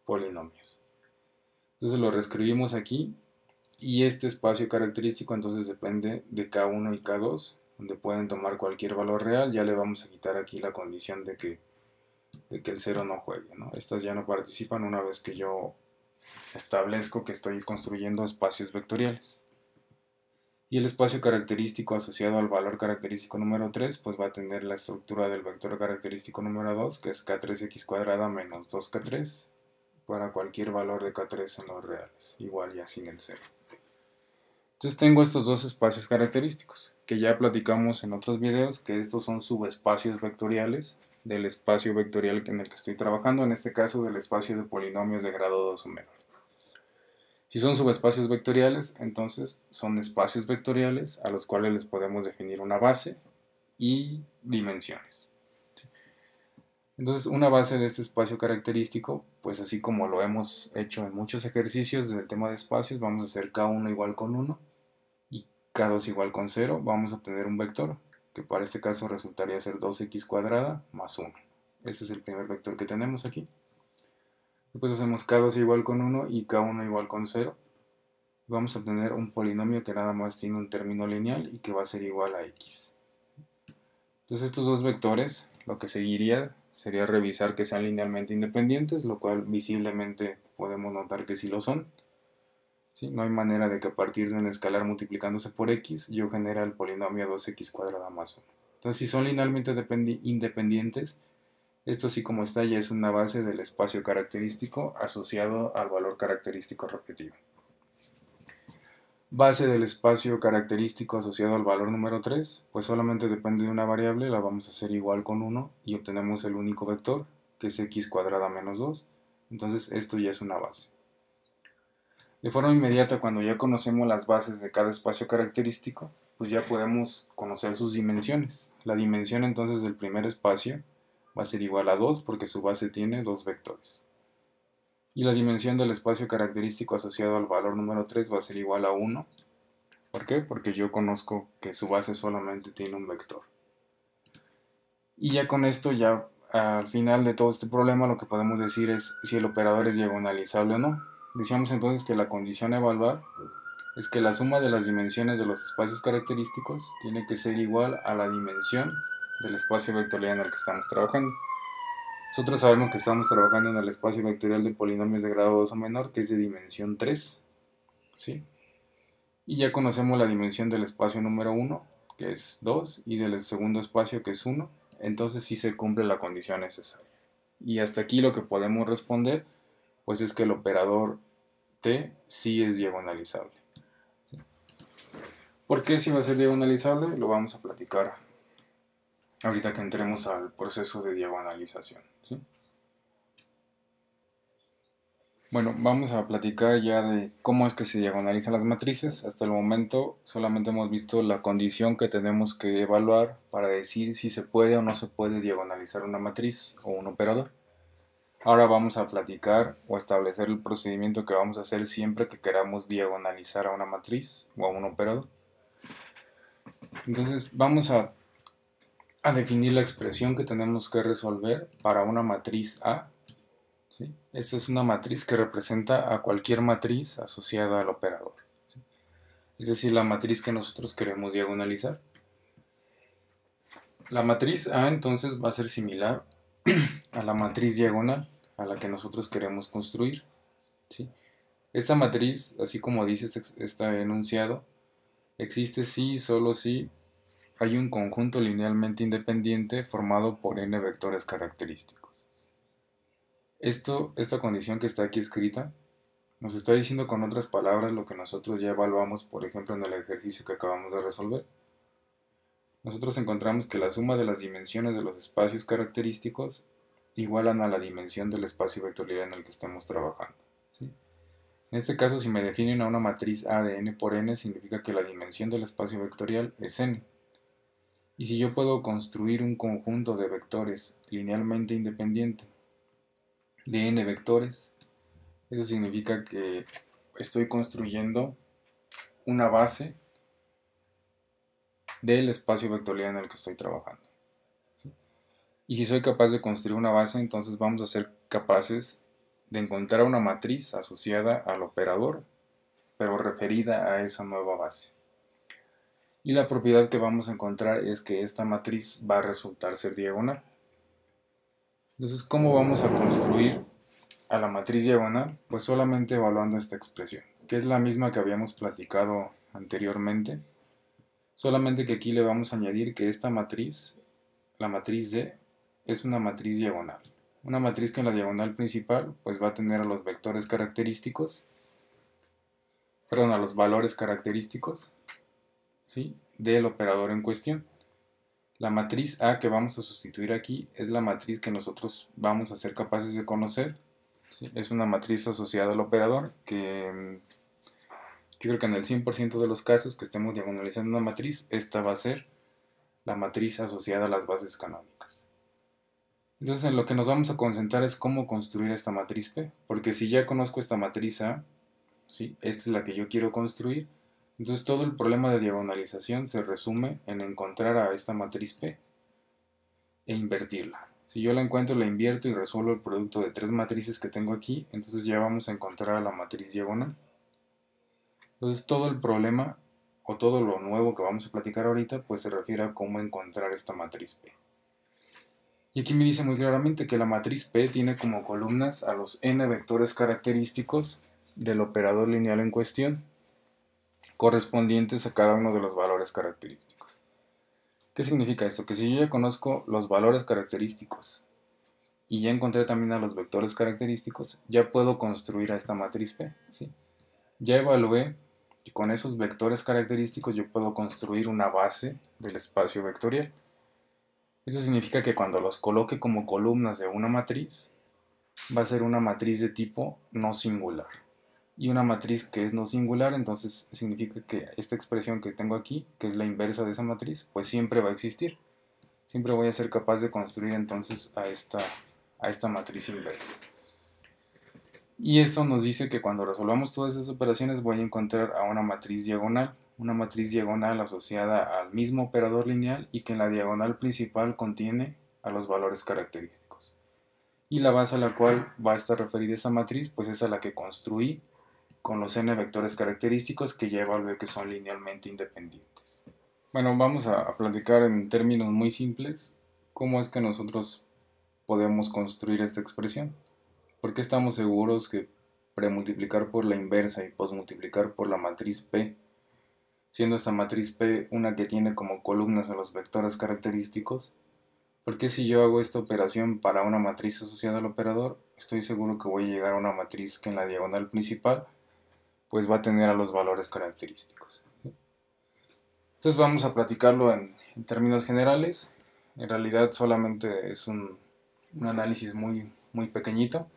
polinomios. Entonces lo reescribimos aquí y este espacio característico entonces depende de k1 y k2, donde pueden tomar cualquier valor real. Ya le vamos a quitar aquí la condición de que el 0 no juegue, ¿no? Estas ya no participan una vez que yo establezco que estoy construyendo espacios vectoriales. Y el espacio característico asociado al valor característico número 3 pues va a tener la estructura del vector característico número 2, que es k3x cuadrada menos 2k3 para cualquier valor de k3 en los reales, igual ya sin el 0. Entonces tengo estos dos espacios característicos, que ya platicamos en otros videos, que estos son subespacios vectoriales del espacio vectorial en el que estoy trabajando, en este caso del espacio de polinomios de grado 2 o menor. Si son subespacios vectoriales, entonces son espacios vectoriales a los cuales les podemos definir una base y dimensiones. Entonces una base de este espacio característico, pues así como lo hemos hecho en muchos ejercicios del tema de espacios, vamos a hacer k1 igual con 1 y k2 igual con 0, vamos a obtener un vector, que para este caso resultaría ser 2x cuadrada más 1. Este es el primer vector que tenemos aquí. Después hacemos k2 igual con 1 y k1 igual con 0. Vamos a obtener un polinomio que nada más tiene un término lineal y que va a ser igual a x. Entonces estos dos vectores, lo que seguiría sería revisar que sean linealmente independientes, lo cual visiblemente podemos notar que sí lo son. ¿Sí? No hay manera de que a partir de un escalar multiplicándose por x yo genere el polinomio 2x cuadrada más 1. Entonces si son linealmente independientes, esto así como está ya es una base del espacio característico asociado al valor característico repetido. Base del espacio característico asociado al valor número 3, pues solamente depende de una variable, la vamos a hacer igual con 1 y obtenemos el único vector, que es x cuadrada menos 2. Entonces esto ya es una base. De forma inmediata, cuando ya conocemos las bases de cada espacio característico, pues ya podemos conocer sus dimensiones. La dimensión entonces del primer espacio va a ser igual a 2 porque su base tiene dos vectores. Y la dimensión del espacio característico asociado al valor número 3 va a ser igual a 1. ¿Por qué? Porque yo conozco que su base solamente tiene un vector. Y ya con esto, ya al final de todo este problema, lo que podemos decir es si el operador es diagonalizable o no. Decíamos entonces que la condición a evaluar es que la suma de las dimensiones de los espacios característicos tiene que ser igual a la dimensión del espacio vectorial en el que estamos trabajando. Nosotros sabemos que estamos trabajando en el espacio vectorial de polinomios de grado 2 o menor, que es de dimensión 3, ¿sí? Y ya conocemos la dimensión del espacio número 1, que es 2, y del segundo espacio, que es 1. Entonces sí se cumple la condición necesaria. Y hasta aquí lo que podemos responder pues es que el operador T sí es diagonalizable. ¿Por qué sí va a ser diagonalizable? Lo vamos a platicar ahorita que entremos al proceso de diagonalización, ¿sí? Bueno, vamos a platicar ya de cómo es que se diagonalizan las matrices. Hasta el momento solamente hemos visto la condición que tenemos que evaluar para decir si se puede o no se puede diagonalizar una matriz o un operador. Ahora vamos a platicar o establecer el procedimiento que vamos a hacer siempre que queramos diagonalizar a una matriz o a un operador. Entonces vamos a definir la expresión que tenemos que resolver para una matriz A. ¿Sí? Esta es una matriz que representa a cualquier matriz asociada al operador. ¿Sí? Es decir, la matriz que nosotros queremos diagonalizar. La matriz A entonces va a ser similar a la matriz diagonal a la que nosotros queremos construir. ¿Sí? Esta matriz, así como dice este enunciado, existe si y solo si hay un conjunto linealmente independiente formado por n vectores característicos. Esta condición que está aquí escrita nos está diciendo con otras palabras lo que nosotros ya evaluamos, por ejemplo, en el ejercicio que acabamos de resolver. Nosotros encontramos que la suma de las dimensiones de los espacios característicos igualan a la dimensión del espacio vectorial en el que estemos trabajando. ¿Sí? En este caso, si me definen a una matriz A de n por n, significa que la dimensión del espacio vectorial es n. Y si yo puedo construir un conjunto de vectores linealmente independiente de n vectores, eso significa que estoy construyendo una base del espacio vectorial en el que estoy trabajando. ¿Sí? Y si soy capaz de construir una base, entonces vamos a ser capaces de encontrar una matriz asociada al operador, pero referida a esa nueva base. Y la propiedad que vamos a encontrar es que esta matriz va a resultar ser diagonal. Entonces, ¿cómo vamos a construir a la matriz diagonal? Pues solamente evaluando esta expresión, que es la misma que habíamos platicado anteriormente, solamente que aquí le vamos a añadir que esta matriz, la matriz D, es una matriz diagonal. Una matriz que en la diagonal principal pues va a tener a los vectores característicos, perdón, a los valores característicos, ¿sí?, del operador en cuestión. La matriz A que vamos a sustituir aquí es la matriz que nosotros vamos a ser capaces de conocer. ¿Sí? Es una matriz asociada al operador que yo creo que en el 100% de los casos que estemos diagonalizando una matriz, esta va a ser la matriz asociada a las bases canónicas. Entonces en lo que nos vamos a concentrar es cómo construir esta matriz P, porque si ya conozco esta matriz A, ¿sí?, esta es la que yo quiero construir, entonces todo el problema de diagonalización se resume en encontrar a esta matriz P e invertirla. Si yo la encuentro, la invierto y resuelvo el producto de tres matrices que tengo aquí, entonces ya vamos a encontrar a la matriz diagonal. Entonces todo el problema o todo lo nuevo que vamos a platicar ahorita pues se refiere a cómo encontrar esta matriz P. Y aquí me dice muy claramente que la matriz P tiene como columnas a los n vectores característicos del operador lineal en cuestión, correspondientes a cada uno de los valores característicos. ¿Qué significa esto? Que si yo ya conozco los valores característicos y ya encontré también a los vectores característicos, ya puedo construir a esta matriz P. ¿Sí? Ya evalué y con esos vectores característicos yo puedo construir una base del espacio vectorial. Eso significa que cuando los coloque como columnas de una matriz, va a ser una matriz de tipo no singular. Y una matriz que es no singular, entonces significa que esta expresión que tengo aquí, que es la inversa de esa matriz, pues siempre va a existir. Siempre voy a ser capaz de construir entonces a esta matriz inversa. Y esto nos dice que cuando resolvamos todas esas operaciones voy a encontrar a una matriz diagonal asociada al mismo operador lineal y que en la diagonal principal contiene a los valores característicos. Y la base a la cual va a estar referida esa matriz, pues es a la que construí con los n vectores característicos que ya evalué que son linealmente independientes. Bueno, vamos a platicar en términos muy simples cómo es que nosotros podemos construir esta expresión. ¿Por qué estamos seguros que premultiplicar por la inversa y posmultiplicar por la matriz P, siendo esta matriz P una que tiene como columnas a los vectores característicos? Porque si yo hago esta operación para una matriz asociada al operador, estoy seguro que voy a llegar a una matriz que en la diagonal principal pues va a tener a los valores característicos. Entonces vamos a platicarlo en términos generales. En realidad solamente es un análisis muy pequeñito.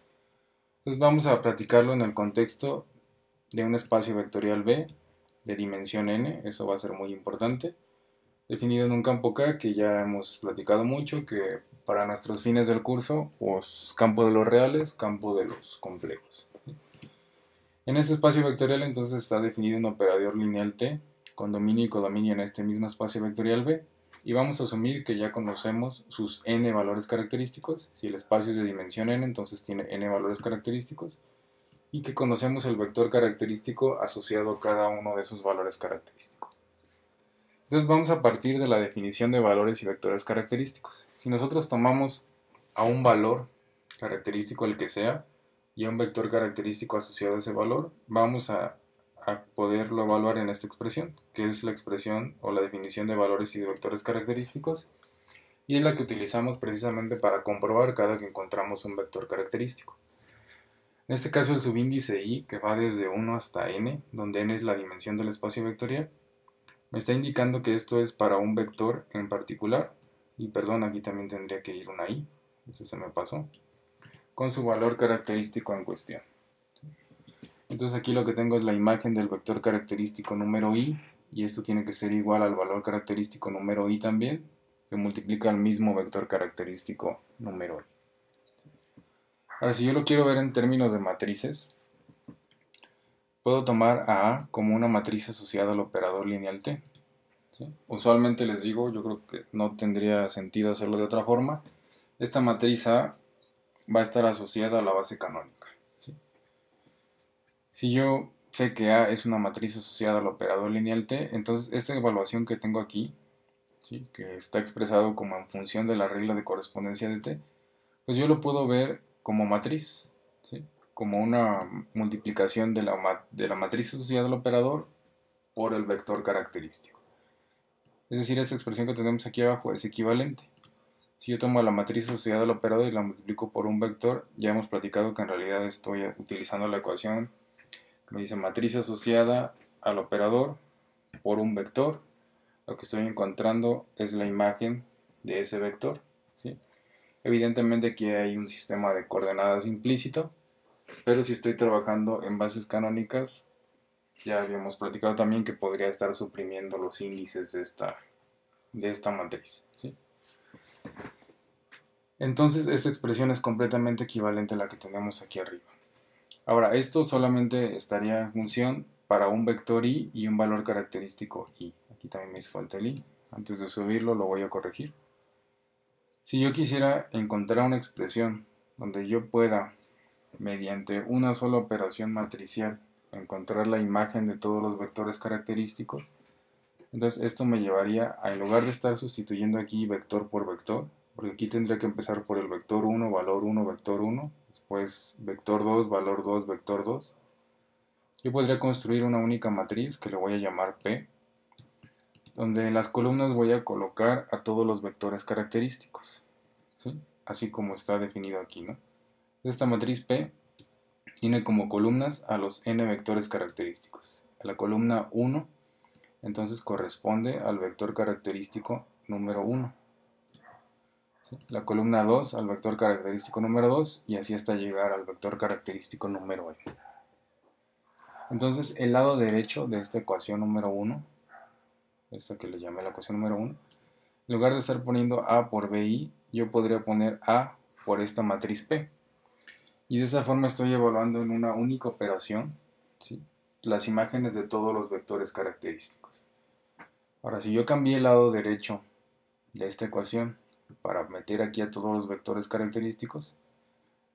Entonces vamos a practicarlo en el contexto de un espacio vectorial B de dimensión n, eso va a ser muy importante, definido en un campo K que ya hemos platicado mucho, que para nuestros fines del curso, pues campo de los reales, campo de los complejos. En este espacio vectorial entonces está definido un operador lineal T con dominio y codominio en este mismo espacio vectorial B, y vamos a asumir que ya conocemos sus n valores característicos. Si el espacio es de dimensión n, entonces tiene n valores característicos, y que conocemos el vector característico asociado a cada uno de esos valores característicos. Entonces vamos a partir de la definición de valores y vectores característicos. Si nosotros tomamos a un valor característico, el que sea, y a un vector característico asociado a ese valor, vamos a poderlo evaluar en esta expresión, que es la expresión o la definición de valores y de vectores característicos, y es la que utilizamos precisamente para comprobar cada que encontramos un vector característico. En este caso el subíndice i, que va desde 1 hasta n, donde n es la dimensión del espacio vectorial, me está indicando que esto es para un vector en particular, y perdón, aquí también tendría que ir una i, ese se me pasó, con su valor característico en cuestión. Entonces aquí lo que tengo es la imagen del vector característico número i, y esto tiene que ser igual al valor característico número i también, que multiplica el mismo vector característico número i. Ahora, si yo lo quiero ver en términos de matrices, puedo tomar a A como una matriz asociada al operador lineal T. ¿Sí? Usualmente les digo, yo creo que no tendría sentido hacerlo de otra forma. Esta matriz A va a estar asociada a la base canónica. ¿Sí? Si yo sé que A es una matriz asociada al operador lineal T, entonces esta evaluación que tengo aquí, ¿sí?, que está expresado como en función de la regla de correspondencia de T, pues yo lo puedo ver como matriz, ¿sí?, como una multiplicación de la matriz asociada al operador por el vector característico. Es decir, esta expresión que tenemos aquí abajo es equivalente. Si yo tomo la matriz asociada al operador y la multiplico por un vector, ya hemos platicado que en realidad estoy utilizando la ecuación que me dice matriz asociada al operador por un vector. Lo que estoy encontrando es la imagen de ese vector, ¿sí? Evidentemente aquí hay un sistema de coordenadas implícito, pero si estoy trabajando en bases canónicas, ya habíamos platicado también que podría estar suprimiendo los índices de esta matriz, ¿sí? Entonces esta expresión es completamente equivalente a la que tenemos aquí arriba. Ahora, esto solamente estaría en función para un vector i y un valor característico i. Aquí también me hizo falta el i. Antes de subirlo lo voy a corregir. Si yo quisiera encontrar una expresión donde yo pueda, mediante una sola operación matricial, encontrar la imagen de todos los vectores característicos, entonces esto me llevaría a, en lugar de estar sustituyendo aquí vector por vector, porque aquí tendría que empezar por el vector 1, valor 1, vector 1, después vector 2, valor 2, vector 2. Yo podría construir una única matriz que le voy a llamar P, donde en las columnas voy a colocar a todos los vectores característicos, ¿sí?, así como está definido aquí, ¿no? Esta matriz P tiene como columnas a los n vectores característicos. La columna 1 entonces corresponde al vector característico número 1. ¿Sí? La columna 2 al vector característico número 2, y así hasta llegar al vector característico número n. Entonces el lado derecho de esta ecuación número 1, esta que le llamé la ecuación número 1, en lugar de estar poniendo A por BI, yo podría poner A por esta matriz P. Y de esa forma estoy evaluando en una única operación, ¿sí?, las imágenes de todos los vectores característicos. Ahora, si yo cambié el lado derecho de esta ecuación para meter aquí a todos los vectores característicos,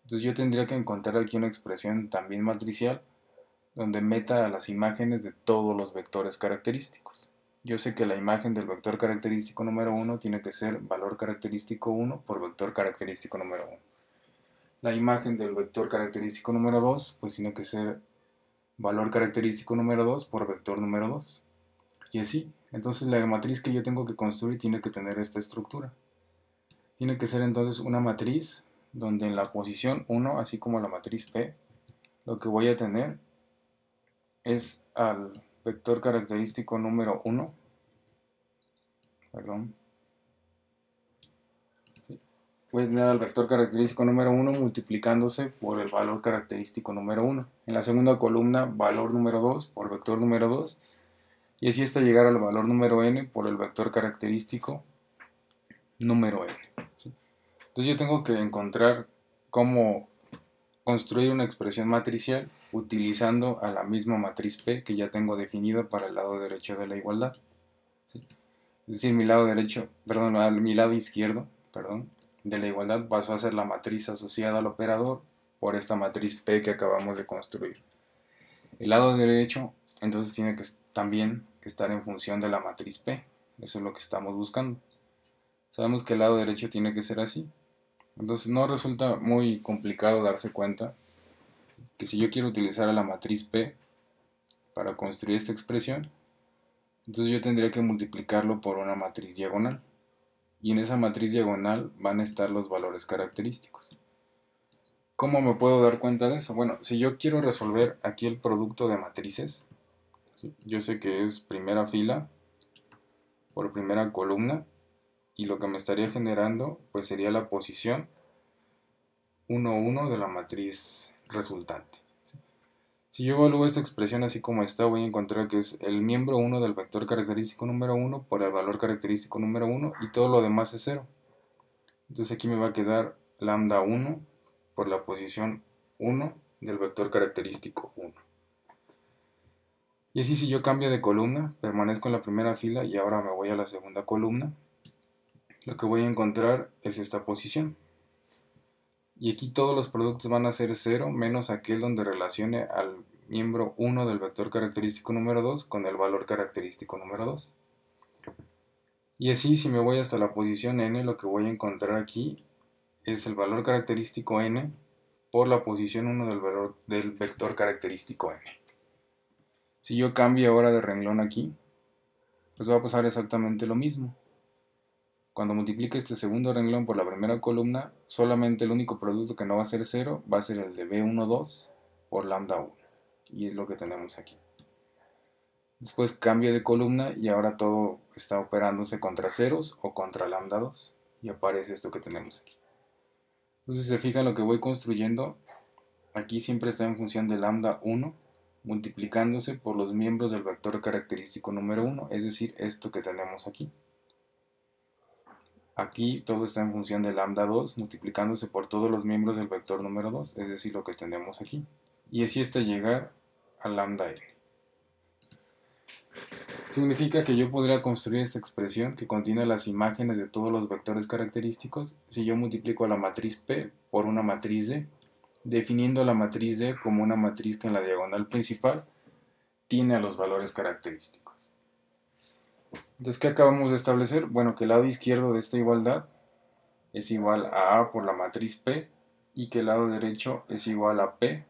entonces yo tendría que encontrar aquí una expresión también matricial donde meta a las imágenes de todos los vectores característicos. Yo sé que la imagen del vector característico número 1 tiene que ser valor característico 1 por vector característico número 1. La imagen del vector característico número 2 pues tiene que ser valor característico número 2 por vector número 2. Y así. Entonces la matriz que yo tengo que construir tiene que tener esta estructura. Tiene que ser entonces una matriz donde en la posición 1, así como la matriz P, lo que voy a tener es al vector característico número 1, perdón, ¿sí?, voy a tener al vector característico número 1 multiplicándose por el valor característico número 1. En la segunda columna, valor número 2 por vector número 2. Y así hasta llegar al valor número n por el vector característico número n. Entonces yo tengo que encontrar cómo construir una expresión matricial utilizando a la misma matriz P que ya tengo definida para el lado derecho de la igualdad. ¿Sí? Es decir, mi lado izquierdo, de la igualdad pasó a ser la matriz asociada al operador por esta matriz P que acabamos de construir. El lado derecho entonces tiene que también estar en función de la matriz P. Eso es lo que estamos buscando. Sabemos que el lado derecho tiene que ser así. Entonces no resulta muy complicado darse cuenta que si yo quiero utilizar a la matriz P para construir esta expresión, entonces yo tendría que multiplicarlo por una matriz diagonal. Y en esa matriz diagonal van a estar los valores característicos. ¿Cómo me puedo dar cuenta de eso? Bueno, si yo quiero resolver aquí el producto de matrices, ¿sí? Yo sé que es primera fila por primera columna, y lo que me estaría generando pues sería la posición 1, 1 de la matriz resultante. Si yo evalúo esta expresión así como está, voy a encontrar que es el miembro 1 del vector característico número 1 por el valor característico número 1 y todo lo demás es 0. Entonces aquí me va a quedar lambda 1 por la posición 1 del vector característico 1. Y así si yo cambio de columna, permanezco en la primera fila y ahora me voy a la segunda columna, lo que voy a encontrar es esta posición. Y aquí todos los productos van a ser 0 menos aquel donde relacione al miembro 1 del vector característico número 2 con el valor característico número 2. Y así si me voy hasta la posición n, lo que voy a encontrar aquí es el valor característico n por la posición 1 del vector característico n. Si yo cambio ahora de renglón aquí, pues va a pasar exactamente lo mismo. Cuando multiplique este segundo renglón por la primera columna, solamente el único producto que no va a ser 0 va a ser el de B12 por lambda 1. Y es lo que tenemos aquí. Después cambio de columna y ahora todo está operándose contra ceros o contra lambda 2. Y aparece esto que tenemos aquí. Entonces si se fijan lo que voy construyendo, aquí siempre está en función de lambda 1 multiplicándose por los miembros del vector característico número 1, es decir, esto que tenemos aquí. Aquí todo está en función de lambda 2 multiplicándose por todos los miembros del vector número 2, es decir, lo que tenemos aquí. Y así hasta llegar a lambda n. Significa que yo podría construir esta expresión que contiene las imágenes de todos los vectores característicos si yo multiplico a la matriz P por una matriz D, definiendo la matriz D como una matriz que en la diagonal principal tiene a los valores característicos. Entonces, ¿qué acabamos de establecer? Bueno, que el lado izquierdo de esta igualdad es igual a A por la matriz P y que el lado derecho es igual a P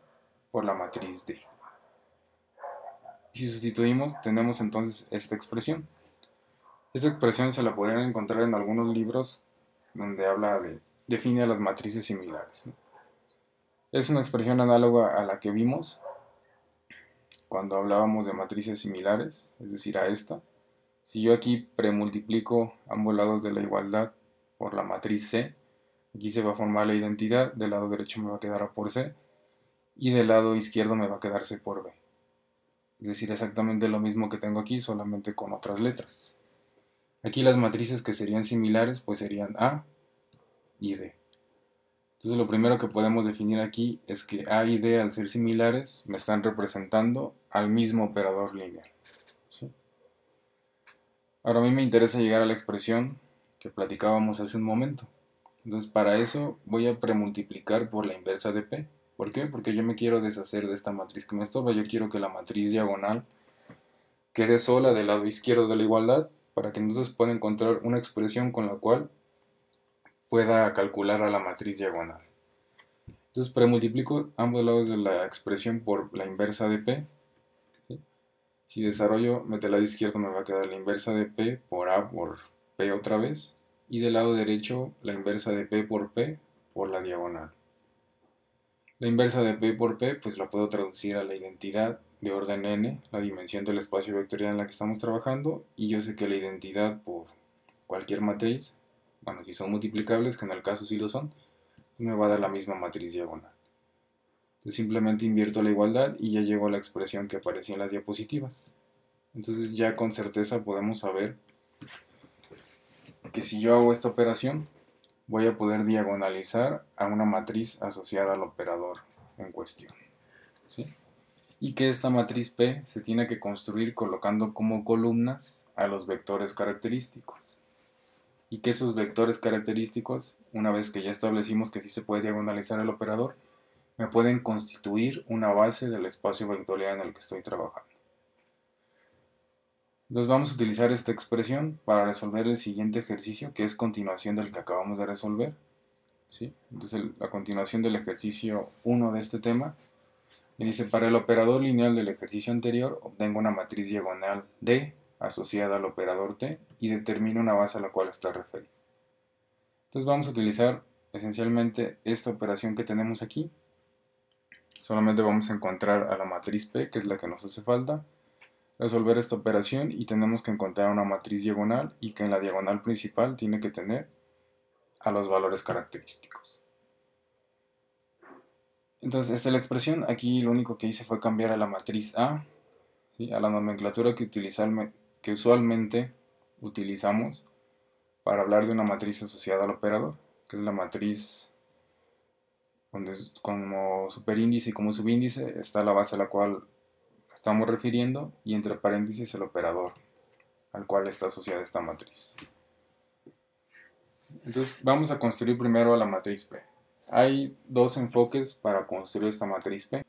por la matriz D. Si sustituimos, tenemos entonces esta expresión. Esta expresión se la podrían encontrar en algunos libros donde define a las matrices similares, ¿no? Es una expresión análoga a la que vimos cuando hablábamos de matrices similares, es decir, a esta. Si yo aquí premultiplico ambos lados de la igualdad por la matriz C, aquí se va a formar la identidad, del lado derecho me va a quedar A por C, y del lado izquierdo me va a quedar C por B. Es decir, exactamente lo mismo que tengo aquí, solamente con otras letras. Aquí las matrices que serían similares, pues serían A y D. Entonces lo primero que podemos definir aquí es que A y D, al ser similares, me están representando al mismo operador lineal, ¿sí? Ahora a mí me interesa llegar a la expresión que platicábamos hace un momento. Entonces para eso voy a premultiplicar por la inversa de P. ¿Por qué? Porque yo me quiero deshacer de esta matriz que me estorba. Yo quiero que la matriz diagonal quede sola del lado izquierdo de la igualdad para que entonces pueda encontrar una expresión con la cual pueda calcular a la matriz diagonal. Entonces premultiplico ambos lados de la expresión por la inversa de P. ¿Sí? Si desarrollo del lado izquierdo me va a quedar la inversa de P por A por P otra vez. Y del lado derecho la inversa de P por la diagonal. La inversa de P por P pues la puedo traducir a la identidad de orden n, la dimensión del espacio vectorial en la que estamos trabajando, y yo sé que la identidad por cualquier matriz bueno, si son multiplicables, que en el caso sí lo son, me va a dar la misma matriz diagonal. Entonces simplemente invierto la igualdad y ya llego a la expresión que aparecía en las diapositivas. Entonces ya con certeza podemos saber que si yo hago esta operación, voy a poder diagonalizar a una matriz asociada al operador en cuestión, ¿sí? Y que esta matriz P se tiene que construir colocando como columnas a los vectores característicos. Y que esos vectores característicos, una vez que ya establecimos que sí se puede diagonalizar el operador, me pueden constituir una base del espacio vectorial en el que estoy trabajando. Entonces vamos a utilizar esta expresión para resolver el siguiente ejercicio, que es continuación del que acabamos de resolver, ¿sí? Entonces la continuación del ejercicio 1 de este tema me dice: para el operador lineal del ejercicio anterior obtengo una matriz diagonal D asociada al operador T y determino una base a la cual está referida. Entonces vamos a utilizar esencialmente esta operación que tenemos aquí. Solamente vamos a encontrar a la matriz P, que es la que nos hace falta, resolver esta operación, y tenemos que encontrar una matriz diagonal, y que en la diagonal principal tiene que tener a los valores característicos. Entonces esta es la expresión. Aquí lo único que hice fue cambiar a la matriz A, ¿sí?, a la nomenclatura que usualmente utilizamos para hablar de una matriz asociada al operador, que es la matriz donde como superíndice y como subíndice está la base a la cual estamos refiriendo, y entre paréntesis el operador al cual está asociada esta matriz. Entonces vamos a construir primero a la matriz P. Hay dos enfoques para construir esta matriz P,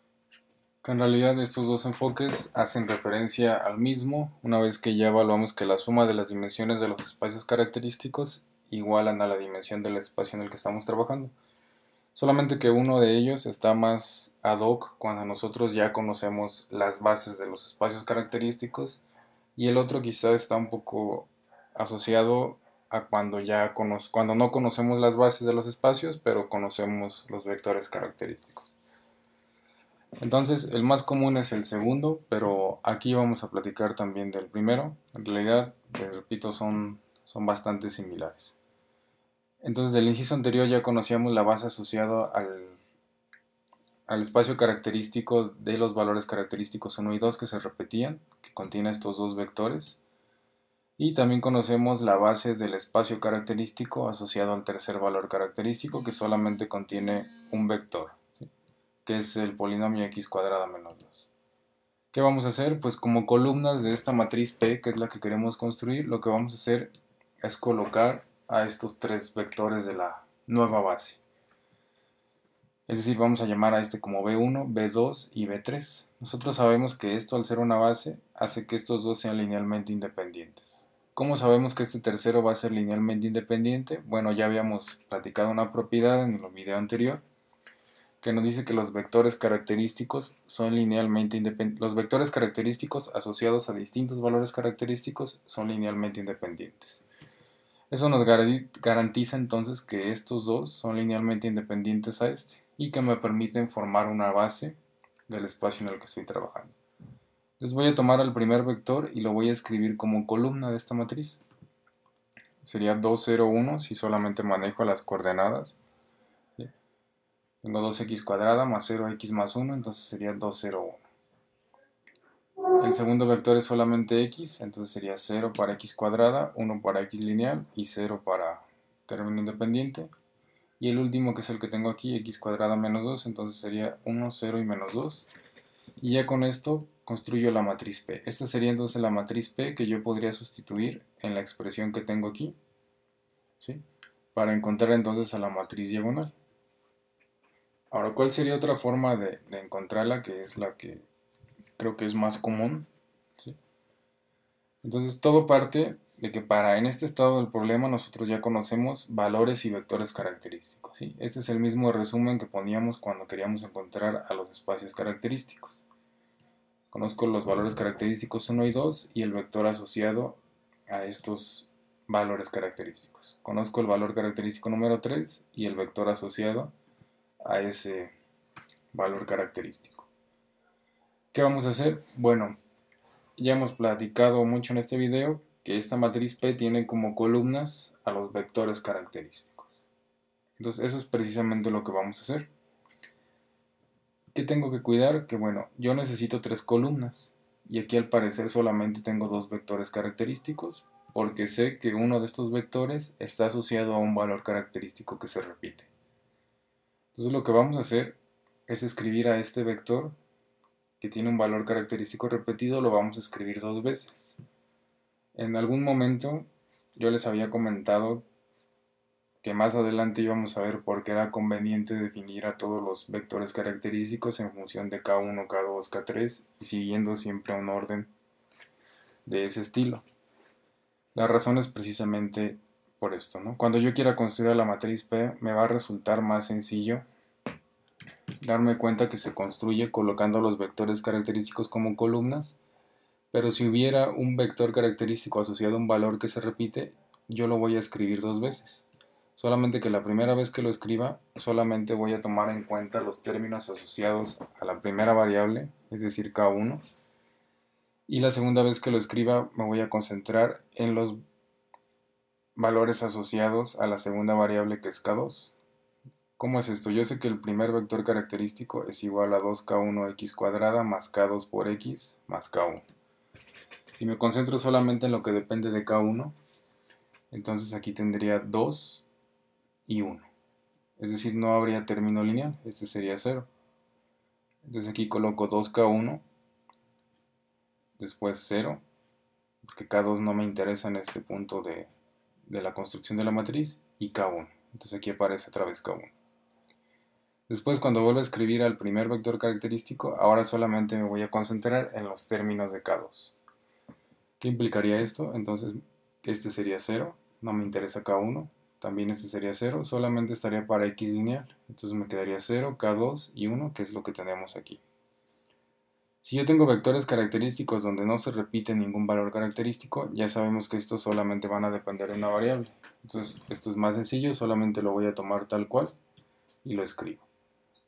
que en realidad estos dos enfoques hacen referencia al mismo, una vez que ya evaluamos que la suma de las dimensiones de los espacios característicos igualan a la dimensión del espacio en el que estamos trabajando. Solamente que uno de ellos está más ad hoc cuando nosotros ya conocemos las bases de los espacios característicos, y el otro quizá está un poco asociado a cuando no conocemos las bases de los espacios, pero conocemos los vectores característicos. Entonces el más común es el segundo, pero aquí vamos a platicar también del primero. En realidad, les repito, son bastante similares. Entonces del inciso anterior ya conocíamos la base asociada al espacio característico de los valores característicos 1 y 2 que se repetían, que contiene estos dos vectores. Y también conocemos la base del espacio característico asociado al tercer valor característico, que solamente contiene un vector, ¿sí?, que es el polinomio x cuadrada menos 2. ¿Qué vamos a hacer? Pues como columnas de esta matriz P, que es la que queremos construir, lo que vamos a hacer es colocar a estos tres vectores de la nueva base. Es decir, vamos a llamar a este como B1, B2 y B3. Nosotros sabemos que esto, al ser una base, hace que estos dos sean linealmente independientes. ¿Cómo sabemos que este tercero va a ser linealmente independiente? Bueno, ya habíamos platicado una propiedad en el video anterior que nos dice que los vectores característicos son linealmente independientes. Los vectores característicos asociados a distintos valores característicos son linealmente independientes. Eso nos garantiza entonces que estos dos son linealmente independientes a este, y que me permiten formar una base del espacio en el que estoy trabajando. Entonces voy a tomar al primer vector y lo voy a escribir como columna de esta matriz. Sería 2, 0, 1 si solamente manejo las coordenadas, ¿sí? Tengo 2x cuadrada más 0x más 1, entonces sería 2, 0, 1. El segundo vector es solamente x, entonces sería 0 para x cuadrada, 1 para x lineal y 0 para término independiente. Y el último, que es el que tengo aquí, x cuadrada menos 2, entonces sería 1, 0 y menos 2. Y ya con esto construyo la matriz P. Esta sería entonces la matriz P que yo podría sustituir en la expresión que tengo aquí, ¿sí?, para encontrar entonces a la matriz diagonal. Ahora, ¿cuál sería otra forma de encontrarla, que es la que creo que es más común, ¿sí? Entonces todo parte de que en este estado del problema nosotros ya conocemos valores y vectores característicos, ¿sí? Este es el mismo resumen que poníamos cuando queríamos encontrar a los espacios característicos. Conozco los valores característicos 1 y 2 y el vector asociado a estos valores característicos. Conozco el valor característico número 3 y el vector asociado a ese valor característico. ¿Qué vamos a hacer? Bueno, ya hemos platicado mucho en este video que esta matriz P tiene como columnas a los vectores característicos. Entonces eso es precisamente lo que vamos a hacer. ¿Qué tengo que cuidar? Que bueno, yo necesito 3 columnas y aquí al parecer solamente tengo 2 vectores característicos porque sé que uno de estos vectores está asociado a un valor característico que se repite. Entonces lo que vamos a hacer es escribir a este vector que tiene un valor característico repetido, lo vamos a escribir 2 veces. En algún momento yo les había comentado que más adelante íbamos a ver por qué era conveniente definir a todos los vectores característicos en función de K1, K2, K3 y siguiendo siempre un orden de ese estilo. La razón es precisamente por esto, ¿no? Cuando yo quiera construir la matriz P me va a resultar más sencillo darme cuenta que se construye colocando los vectores característicos como columnas, pero si hubiera un vector característico asociado a un valor que se repite, yo lo voy a escribir 2 veces. Solamente que la primera vez que lo escriba, solamente voy a tomar en cuenta los términos asociados a la primera variable, es decir, K1. Y la segunda vez que lo escriba, me voy a concentrar en los valores asociados a la segunda variable que es K2. ¿Cómo es esto? Yo sé que el primer vector característico es igual a 2K1x cuadrada más K2 por x más K1. Si me concentro solamente en lo que depende de K1, entonces aquí tendría 2 y 1. Es decir, no habría término lineal, este sería 0. Entonces aquí coloco 2K1, después 0, porque K2 no me interesa en este punto de la construcción de la matriz, y K1. Entonces aquí aparece otra vez K1. Después, cuando vuelvo a escribir al primer vector característico, ahora solamente me voy a concentrar en los términos de K2. ¿Qué implicaría esto? Entonces, este sería 0, no me interesa K1. También este sería 0, solamente estaría para x lineal. Entonces me quedaría 0, K2 y 1, que es lo que tenemos aquí. Si yo tengo vectores característicos donde no se repite ningún valor característico, ya sabemos que estos solamente van a depender de una variable. Entonces esto es más sencillo, solamente lo voy a tomar tal cual y lo escribo.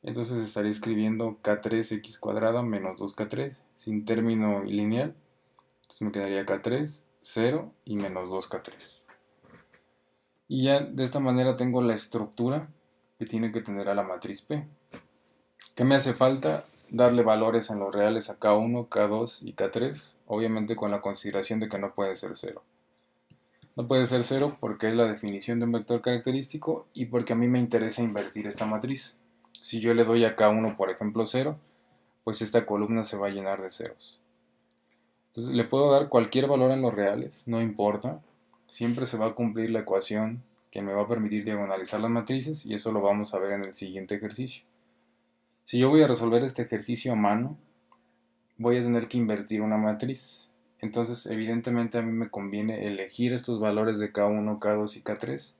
Entonces estaría escribiendo K3x cuadrada menos 2K3 sin término lineal. Entonces me quedaría K3, 0 y menos 2K3. Y ya de esta manera tengo la estructura que tiene que tener a la matriz P. ¿Qué me hace falta? Darle valores en los reales a K1, K2 y K3, obviamente con la consideración de que no puede ser 0. No puede ser 0 porque es la definición de un vector característico y porque a mí me interesa invertir esta matriz. Si yo le doy a K1, por ejemplo, 0, pues esta columna se va a llenar de ceros. Entonces le puedo dar cualquier valor en los reales, no importa. Siempre se va a cumplir la ecuación que me va a permitir diagonalizar las matrices y eso lo vamos a ver en el siguiente ejercicio. Si yo voy a resolver este ejercicio a mano, voy a tener que invertir una matriz. Entonces evidentemente a mí me conviene elegir estos valores de K1, K2 y K3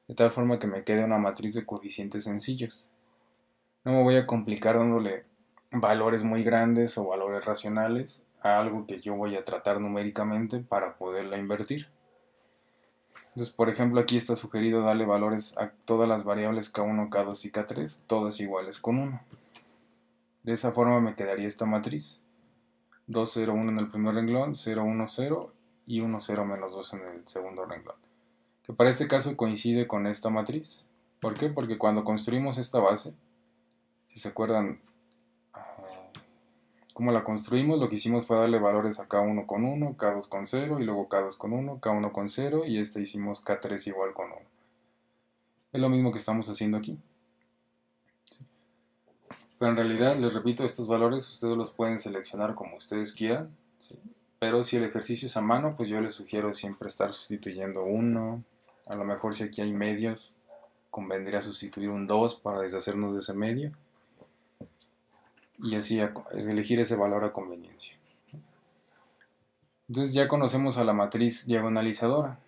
de tal forma que me quede una matriz de coeficientes sencillos. No me voy a complicar dándole valores muy grandes o valores racionales a algo que yo voy a tratar numéricamente para poderla invertir. Entonces, por ejemplo, aquí está sugerido darle valores a todas las variables K1, K2 y K3, todas iguales con 1. De esa forma me quedaría esta matriz. 2, 0, 1 en el primer renglón, 0, 1, 0 y 1, 0, menos 2 en el segundo renglón. Que para este caso coincide con esta matriz. ¿Por qué? Porque cuando construimos esta base, si se acuerdan cómo la construimos, lo que hicimos fue darle valores a K1 con 1, K2 con 0 y luego K2 con 1, K1 con 0 y hicimos K3 igual con 1. Es lo mismo que estamos haciendo aquí. Pero en realidad, les repito, estos valores ustedes los pueden seleccionar como ustedes quieran. ¿Sí? Pero si el ejercicio es a mano, pues yo les sugiero siempre estar sustituyendo 1. A lo mejor si aquí hay medios, convendría sustituir un 2 para deshacernos de ese medio. Y así elegir ese valor a conveniencia. Entonces ya conocemos a la matriz diagonalizadora.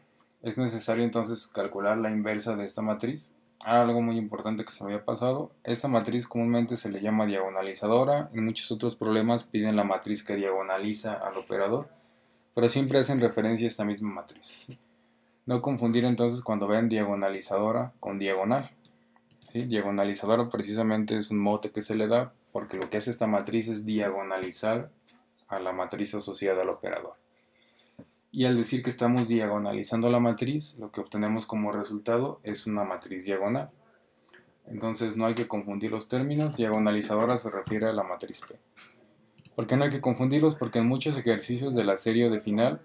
Es necesario entonces calcular la inversa de esta matriz. Algo muy importante que se me había pasado, esta matriz comúnmente se le llama diagonalizadora, en muchos otros problemas piden la matriz que diagonaliza al operador, pero siempre hacen referencia a esta misma matriz. No confundir entonces cuando vean diagonalizadora con diagonal. ¿Sí? Diagonalizadora precisamente es un mote que se le da porque lo que hace esta matriz es diagonalizar a la matriz asociada al operador. Y al decir que estamos diagonalizando la matriz, lo que obtenemos como resultado es una matriz diagonal. Entonces no hay que confundir los términos. Diagonalizadora se refiere a la matriz P. ¿Por qué no hay que confundirlos? Porque en muchos ejercicios de la serie o de final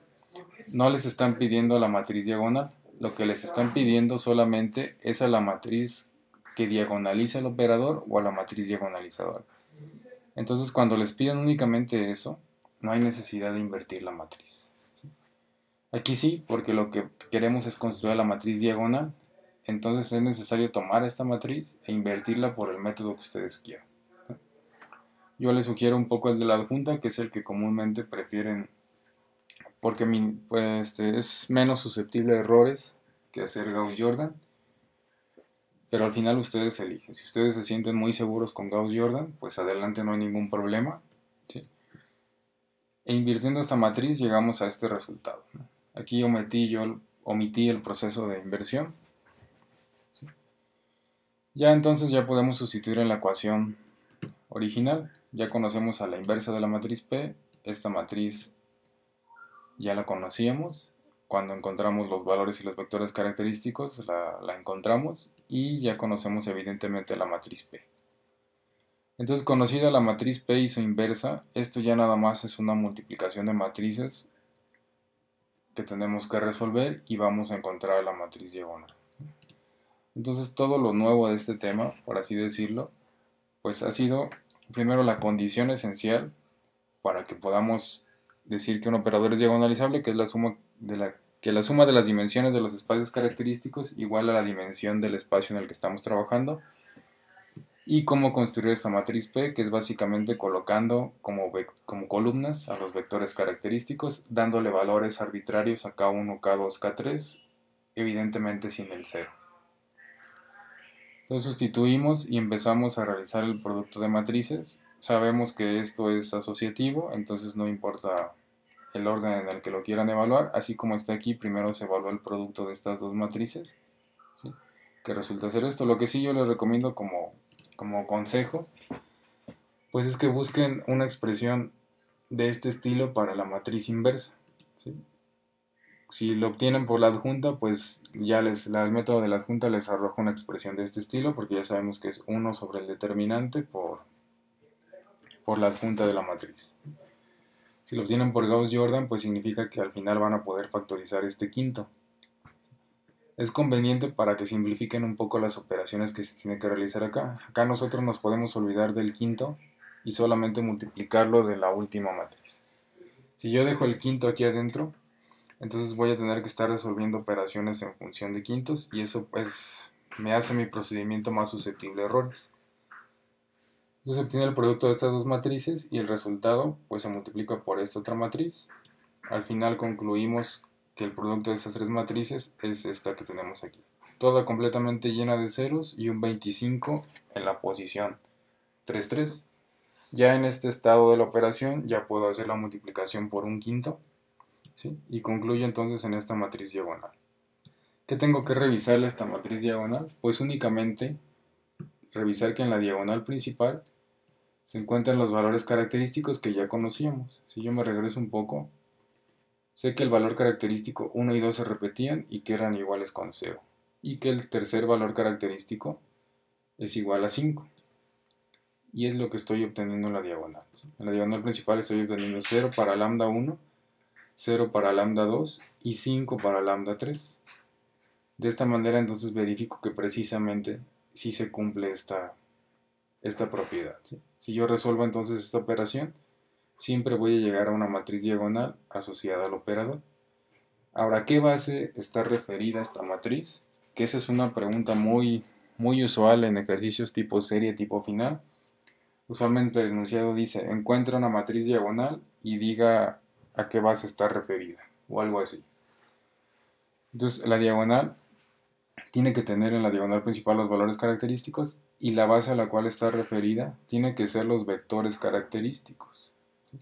no les están pidiendo la matriz diagonal. Lo que les están pidiendo solamente es a la matriz que diagonaliza el operador o a la matriz diagonalizadora. Entonces cuando les piden únicamente eso, no hay necesidad de invertir la matriz. Aquí sí, porque lo que queremos es construir la matriz diagonal. Entonces es necesario tomar esta matriz e invertirla por el método que ustedes quieran. Yo les sugiero un poco el de la adjunta, que es el que comúnmente prefieren, porque pues, es menos susceptible a errores que hacer Gauss-Jordan. Pero al final ustedes eligen. Si ustedes se sienten muy seguros con Gauss-Jordan, pues adelante, no hay ningún problema, ¿sí? E invirtiendo esta matriz llegamos a este resultado, ¿no? Aquí omití el proceso de inversión, ¿sí? Ya entonces ya podemos sustituir en la ecuación original. Ya conocemos a la inversa de la matriz P. Esta matriz ya la conocíamos. Cuando encontramos los valores y los vectores característicos, la encontramos y ya conocemos evidentemente la matriz P. Entonces, conocida la matriz P y su inversa, esto ya nada más es una multiplicación de matrices que tenemos que resolver y vamos a encontrar la matriz diagonal. Entonces, todo lo nuevo de este tema, por así decirlo, pues ha sido primero la condición esencial para que podamos decir que un operador es diagonalizable, que es la suma de las dimensiones de los espacios característicos igual a la dimensión del espacio en el que estamos trabajando, y cómo construir esta matriz P, que es básicamente colocando como columnas a los vectores característicos, dándole valores arbitrarios a K1, K2, K3, evidentemente sin el 0. Entonces sustituimos y empezamos a realizar el producto de matrices. Sabemos que esto es asociativo, entonces no importa el orden en el que lo quieran evaluar. Así como está aquí, primero se evalúa el producto de estas dos matrices, ¿sí? Que resulta ser esto. Lo que sí yo les recomiendo como consejo, pues es que busquen una expresión de este estilo para la matriz inversa, ¿sí? Si lo obtienen por la adjunta, pues ya el método de la adjunta les arroja una expresión de este estilo, porque ya sabemos que es 1 sobre el determinante por la adjunta de la matriz. Si lo obtienen por Gauss-Jordan, pues significa que al final van a poder factorizar este quinto. Es conveniente para que simplifiquen un poco las operaciones que se tienen que realizar acá. Acá nosotros nos podemos olvidar del quinto y solamente multiplicarlo de la última matriz. Si yo dejo el quinto aquí adentro, entonces voy a tener que estar resolviendo operaciones en función de quintos y eso pues me hace mi procedimiento más susceptible a errores. Entonces se obtiene el producto de estas dos matrices y el resultado pues se multiplica por esta otra matriz. Al final concluimos que el producto de estas tres matrices es esta que tenemos aquí. Toda completamente llena de ceros y un 25 en la posición 3, 3. Ya en este estado de la operación ya puedo hacer la multiplicación por un quinto, ¿sí? Y concluye entonces en esta matriz diagonal. ¿Qué tengo que revisarle a esta matriz diagonal? Pues únicamente revisar que en la diagonal principal se encuentran los valores característicos que ya conocíamos. Si yo me regreso un poco, sé que el valor característico 1 y 2 se repetían y que eran iguales con 0. Y que el tercer valor característico es igual a 5. Y es lo que estoy obteniendo en la diagonal. En la diagonal principal estoy obteniendo 0 para lambda 1, 0 para lambda 2 y 5 para lambda 3. De esta manera entonces verifico que precisamente sí se cumple esta propiedad, ¿sí? Si yo resuelvo entonces esta operación, siempre voy a llegar a una matriz diagonal asociada al operador. Ahora, ¿a qué base está referida esta matriz? Que esa es una pregunta muy usual en ejercicios tipo serie, tipo final. Usualmente el enunciado dice, encuentra una matriz diagonal y diga a qué base está referida, o algo así. Entonces, la diagonal tiene que tener en la diagonal principal los valores característicos y la base a la cual está referida tiene que ser los vectores característicos, ¿sí?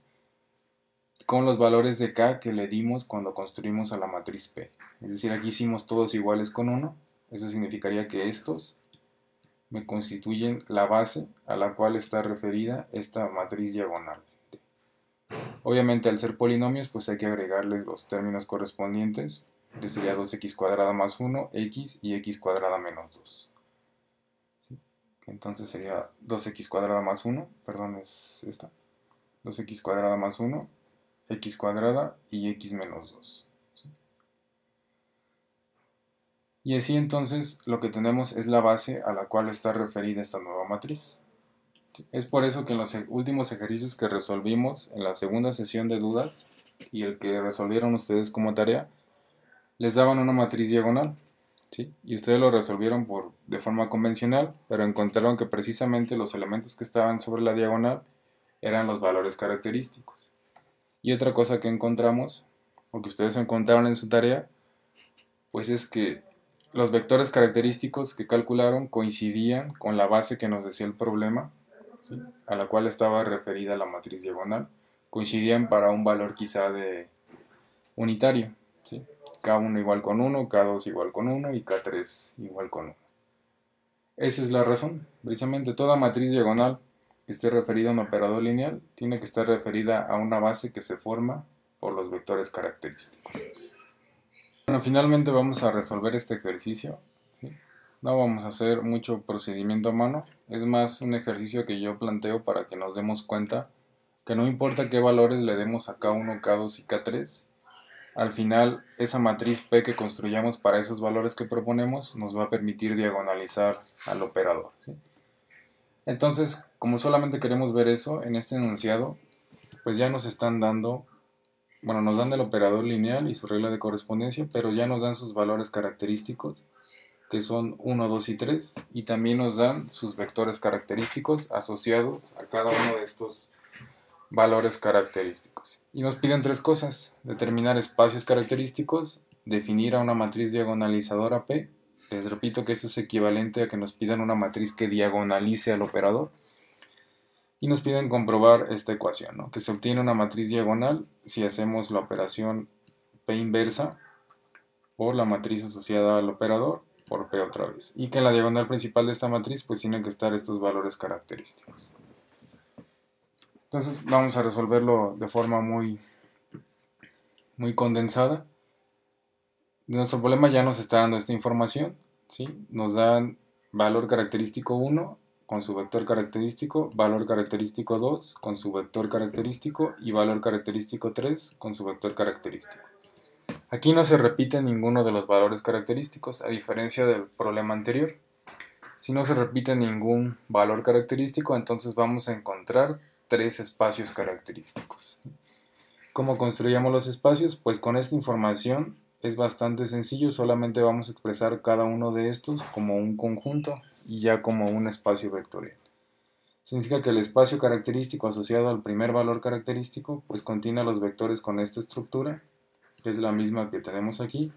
Con los valores de K que le dimos cuando construimos a la matriz P. Es decir, aquí hicimos todos iguales con 1. Eso significaría que estos me constituyen la base a la cual está referida esta matriz diagonal. Obviamente al ser polinomios pues hay que agregarles los términos correspondientes, que sería 2x cuadrada más 1, x y x cuadrada menos 2. Entonces sería 2x cuadrada más 1, perdón, es esta, 2x cuadrada más 1, x cuadrada y x menos 2. Y así entonces lo que tenemos es la base a la cual está referida esta nueva matriz. Es por eso que en los últimos ejercicios que resolvimos en la segunda sesión de dudas y el que resolvieron ustedes como tarea, les daban una matriz diagonal, ¿sí? Y ustedes lo resolvieron de forma convencional, pero encontraron que precisamente los elementos que estaban sobre la diagonal eran los valores característicos. Y otra cosa que encontramos, o que ustedes encontraron en su tarea, pues es que los vectores característicos que calcularon coincidían con la base que nos decía el problema, ¿sí?, a la cual estaba referida la matriz diagonal. Coincidían para un valor quizá de unitario, ¿sí? K1 igual con 1, K2 igual con 1 y K3 igual con 1. Esa es la razón. Precisamente toda matriz diagonal que esté referida a un operador lineal tiene que estar referida a una base que se forma por los vectores característicos. Bueno, finalmente vamos a resolver este ejercicio, ¿sí? No vamos a hacer mucho procedimiento a mano, es más un ejercicio que yo planteo para que nos demos cuenta que no importa qué valores le demos a K1, K2 y K3, al final esa matriz P que construyamos para esos valores que proponemos nos va a permitir diagonalizar al operador, ¿sí? Entonces, como solamente queremos ver eso, en este enunciado, pues ya nos están dando, bueno, nos dan el operador lineal y su regla de correspondencia, pero ya nos dan sus valores característicos, que son 1, 2 y 3, y también nos dan sus vectores característicos asociados a cada uno de estos valores característicos. Y nos piden tres cosas: determinar espacios característicos, definir a una matriz diagonalizadora P. Les repito que esto es equivalente a que nos pidan una matriz que diagonalice al operador. Y nos piden comprobar esta ecuación, ¿no?, que se obtiene una matriz diagonal si hacemos la operación P inversa por la matriz asociada al operador por P otra vez. Y que en la diagonal principal de esta matriz pues tienen que estar estos valores característicos. Entonces vamos a resolverlo de forma muy condensada. Nuestro problema ya nos está dando esta información, ¿sí? Nos dan valor característico 1 con su vector característico, valor característico 2 con su vector característico y valor característico 3 con su vector característico. Aquí no se repite ninguno de los valores característicos, a diferencia del problema anterior. Si no se repite ningún valor característico, entonces vamos a encontrar tres espacios característicos. ¿Cómo construyamos los espacios? Pues con esta información es bastante sencillo, solamente vamos a expresar cada uno de estos como un conjunto y ya como un espacio vectorial. Significa que el espacio característico asociado al primer valor característico pues contiene a los vectores con esta estructura, que es la misma que tenemos aquí,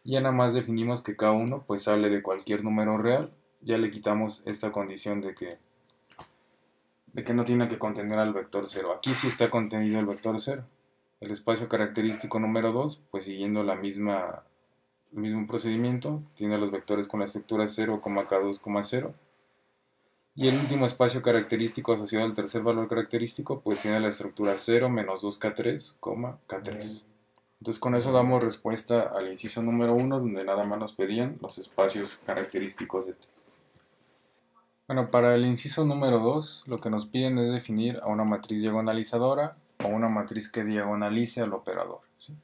y ya nada más definimos que cada uno pues sale de cualquier número real. Ya le quitamos esta condición de que no tiene que contener al vector 0. Aquí sí está contenido el vector 0. El espacio característico número 2, pues siguiendo el mismo procedimiento, tiene los vectores con la estructura 0, K2, 0. Y el último espacio característico asociado al tercer valor característico, pues tiene la estructura 0, menos 2K3, K3. Entonces con eso damos respuesta al inciso número 1, donde nada más nos pedían los espacios característicos de T. Bueno, para el inciso número 2, lo que nos piden es definir a una matriz diagonalizadora o una matriz que diagonalice al operador, ¿sí?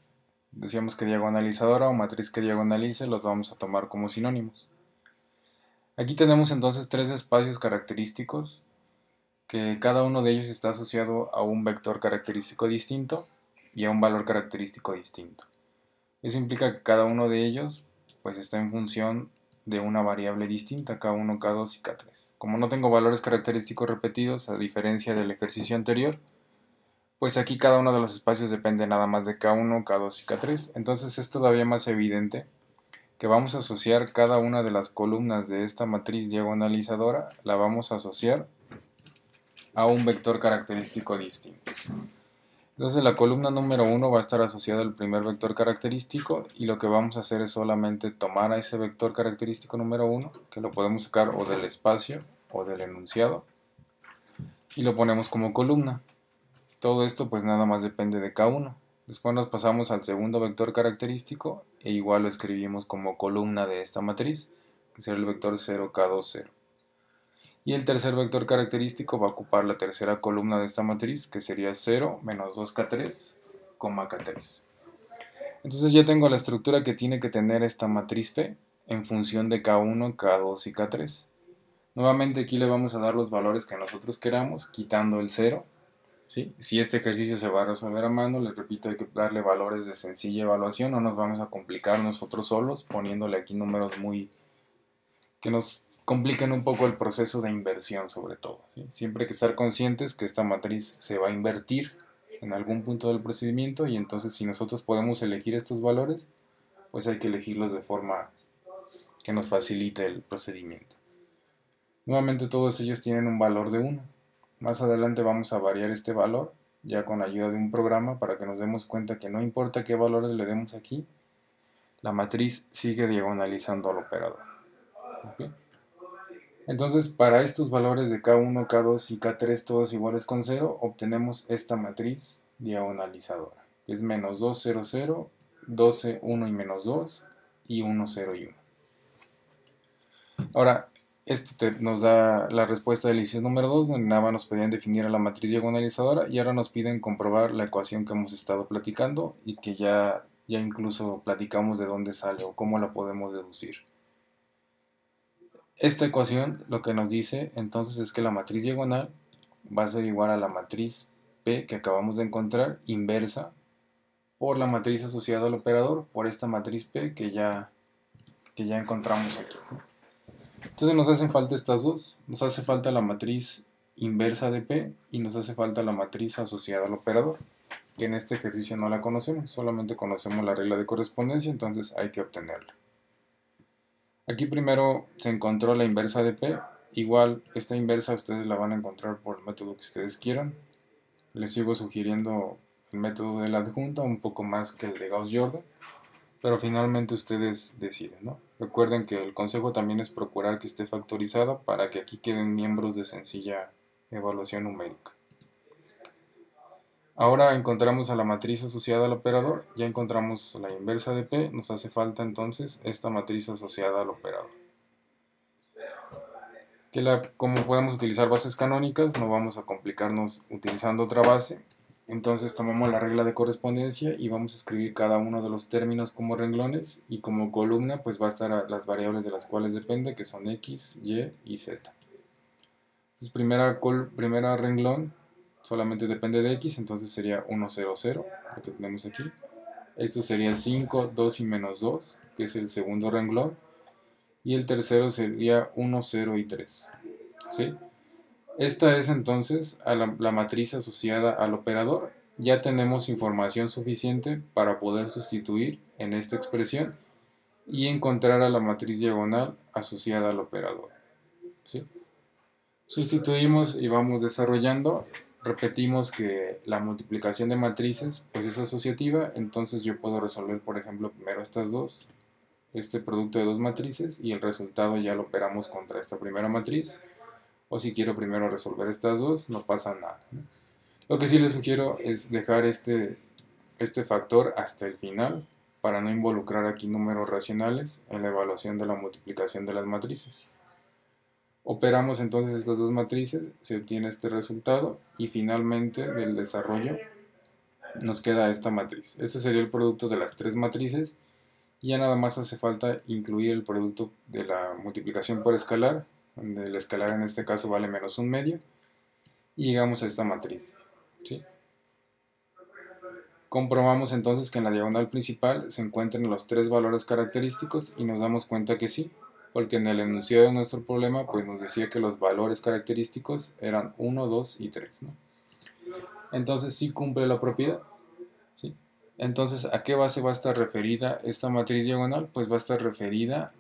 Decíamos que diagonalizadora o matriz que diagonalice los vamos a tomar como sinónimos. Aquí tenemos entonces tres espacios característicos, que cada uno de ellos está asociado a un vector característico distinto y a un valor característico distinto. Eso implica que cada uno de ellos pues está en función de una variable distinta, K1, K2 y K3. Como no tengo valores característicos repetidos, a diferencia del ejercicio anterior, pues aquí cada uno de los espacios depende nada más de K1, K2 y K3. Entonces es todavía más evidente que vamos a asociar cada una de las columnas de esta matriz diagonalizadora, la vamos a asociar a un vector característico distinto. Entonces la columna número 1 va a estar asociada al primer vector característico y lo que vamos a hacer es solamente tomar a ese vector característico número 1, que lo podemos sacar o del espacio o del enunciado, y lo ponemos como columna. Todo esto pues nada más depende de K1. Después nos pasamos al segundo vector característico e igual lo escribimos como columna de esta matriz, que será el vector 0K2, 0. Y el tercer vector característico va a ocupar la tercera columna de esta matriz, que sería 0 menos 2K3, K3. Entonces ya tengo la estructura que tiene que tener esta matriz P en función de K1, K2 y K3. Nuevamente aquí le vamos a dar los valores que nosotros queramos, quitando el 0. ¿Sí? Si este ejercicio se va a resolver a mano, les repito, hay que darle valores de sencilla evaluación, no nos vamos a complicar nosotros solos poniéndole aquí números que nos compliquen un poco el proceso de inversión sobre todo. ¿Sí? Siempre hay que estar conscientes que esta matriz se va a invertir en algún punto del procedimiento y entonces si nosotros podemos elegir estos valores, pues hay que elegirlos de forma que nos facilite el procedimiento. Nuevamente todos ellos tienen un valor de 1. Más adelante vamos a variar este valor ya con ayuda de un programa para que nos demos cuenta que no importa qué valores le demos aquí, la matriz sigue diagonalizando al operador. ¿Okay? Entonces para estos valores de K1, K2 y K3 todos iguales con 0, obtenemos esta matriz diagonalizadora, que es menos 2, 0, 0, 12, 1 y menos 2 y 1, 0 y 1. Ahora, esto nos da la respuesta del ejercicio número 2, donde nada más nos pedían definir a la matriz diagonalizadora y ahora nos piden comprobar la ecuación que hemos estado platicando y que ya incluso platicamos de dónde sale o cómo la podemos deducir. Esta ecuación lo que nos dice entonces es que la matriz diagonal va a ser igual a la matriz P que acabamos de encontrar, inversa por la matriz asociada al operador, por esta matriz P que ya encontramos aquí. Entonces nos hacen falta estas dos, nos hace falta la matriz inversa de P y nos hace falta la matriz asociada al operador, que en este ejercicio no la conocemos, solamente conocemos la regla de correspondencia, entonces hay que obtenerla. Aquí primero se encontró la inversa de P, igual esta inversa ustedes la van a encontrar por el método que ustedes quieran. Les sigo sugiriendo el método de la adjunta, un poco más que el de Gauss-Jordan, pero finalmente ustedes deciden, ¿no? Recuerden que el consejo también es procurar que esté factorizada para que aquí queden miembros de sencilla evaluación numérica. Ahora encontramos a la matriz asociada al operador, ya encontramos la inversa de P, nos hace falta entonces esta matriz asociada al operador. Como podemos utilizar bases canónicas, no vamos a complicarnos utilizando otra base. Entonces tomamos la regla de correspondencia y vamos a escribir cada uno de los términos como renglones y como columna pues va a estar las variables de las cuales depende, que son x, y y z. Entonces primera renglón solamente depende de x, entonces sería 1, 0, 0, lo que tenemos aquí. Esto sería 5, 2 y menos 2, que es el segundo renglón. Y el tercero sería 1, 0 y 3. ¿Sí? Esta es entonces la matriz asociada al operador. Ya tenemos información suficiente para poder sustituir en esta expresión y encontrar a la matriz diagonal asociada al operador. ¿Sí? Sustituimos y vamos desarrollando. Repetimos que la multiplicación de matrices pues es asociativa, entonces yo puedo resolver por ejemplo primero estas dos, este producto de dos matrices y el resultado ya lo operamos contra esta primera matriz. O si quiero primero resolver estas dos, no pasa nada, ¿no? Lo que sí les sugiero es dejar este factor hasta el final para no involucrar aquí números racionales en la evaluación de la multiplicación de las matrices. Operamos entonces estas dos matrices, se obtiene este resultado y finalmente del desarrollo nos queda esta matriz. Este sería el producto de las tres matrices y ya nada más hace falta incluir el producto de la multiplicación por escalar, donde el escalar en este caso vale menos un medio, y llegamos a esta matriz. ¿Sí? Comprobamos entonces que en la diagonal principal se encuentran los tres valores característicos y nos damos cuenta que sí, porque en el enunciado de nuestro problema pues nos decía que los valores característicos eran 1, 2 y 3, ¿no? Entonces sí cumple la propiedad. ¿Sí? Entonces, ¿a qué base va a estar referida esta matriz diagonal? Pues va a estar referida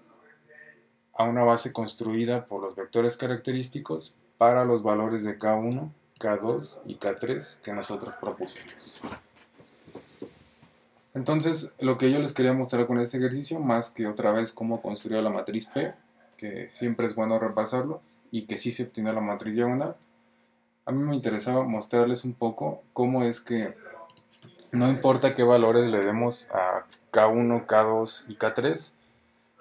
a una base construida por los vectores característicos para los valores de K1, K2 y K3 que nosotros propusimos. Entonces, lo que yo les quería mostrar con este ejercicio, más que otra vez cómo construir la matriz P, que siempre es bueno repasarlo, y que sí se obtiene la matriz diagonal, a mí me interesaba mostrarles un poco cómo es que no importa qué valores le demos a K1, K2 y K3,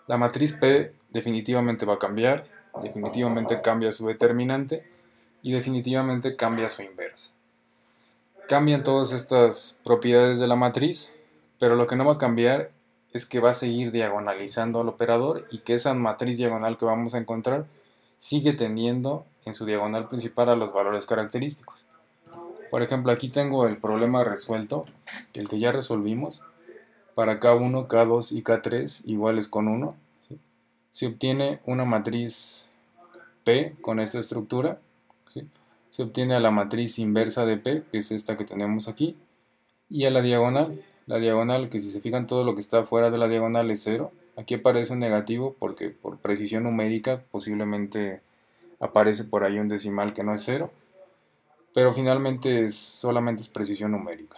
la matriz P definitivamente va a cambiar, definitivamente cambia su determinante y definitivamente cambia su inversa. Cambian todas estas propiedades de la matriz, pero lo que no va a cambiar es que va a seguir diagonalizando al operador y que esa matriz diagonal que vamos a encontrar sigue tendiendo en su diagonal principal a los valores característicos. Por ejemplo, aquí tengo el problema resuelto, el que ya resolvimos, para K1, K2 y K3 iguales con 1. ¿Sí? Se obtiene una matriz P con esta estructura. ¿Sí? Se obtiene a la matriz inversa de P, que es esta que tenemos aquí, y a la diagonal que si se fijan todo lo que está fuera de la diagonal es 0. Aquí aparece un negativo porque por precisión numérica posiblemente aparece por ahí un decimal que no es 0, pero finalmente solamente es precisión numérica.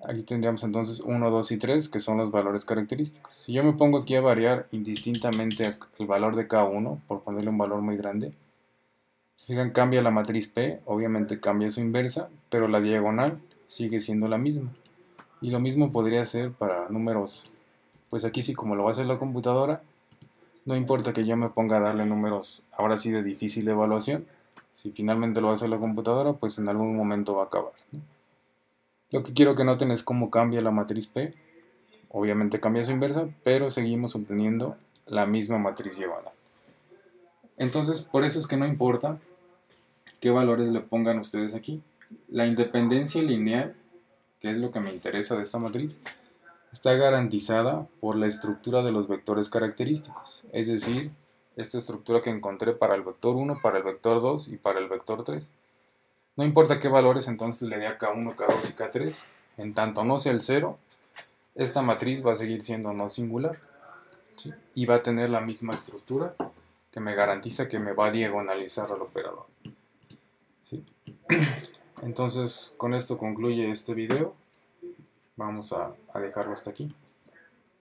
Aquí tendríamos entonces 1, 2 y 3, que son los valores característicos. Si yo me pongo aquí a variar indistintamente el valor de K1, por ponerle un valor muy grande, si fijan, cambia la matriz P, obviamente cambia su inversa, pero la diagonal sigue siendo la misma. Y lo mismo podría ser para números, pues aquí sí, como lo va a hacer la computadora, no importa que yo me ponga a darle números ahora sí de difícil evaluación, si finalmente lo va a hacer la computadora, pues en algún momento va a acabar, ¿no? Lo que quiero que noten es cómo cambia la matriz P, obviamente cambia su inversa, pero seguimos obteniendo la misma matriz diagonal. Entonces, por eso es que no importa qué valores le pongan ustedes aquí. La independencia lineal, que es lo que me interesa de esta matriz, está garantizada por la estructura de los vectores característicos, es decir, esta estructura que encontré para el vector 1, para el vector 2 y para el vector 3. No importa qué valores entonces le dé a K1, K2 y K3, en tanto no sea el 0, esta matriz va a seguir siendo no singular, ¿sí? Y va a tener la misma estructura que me garantiza que me va a diagonalizar al operador, ¿sí? Entonces, con esto concluye este video. Vamos a dejarlo hasta aquí.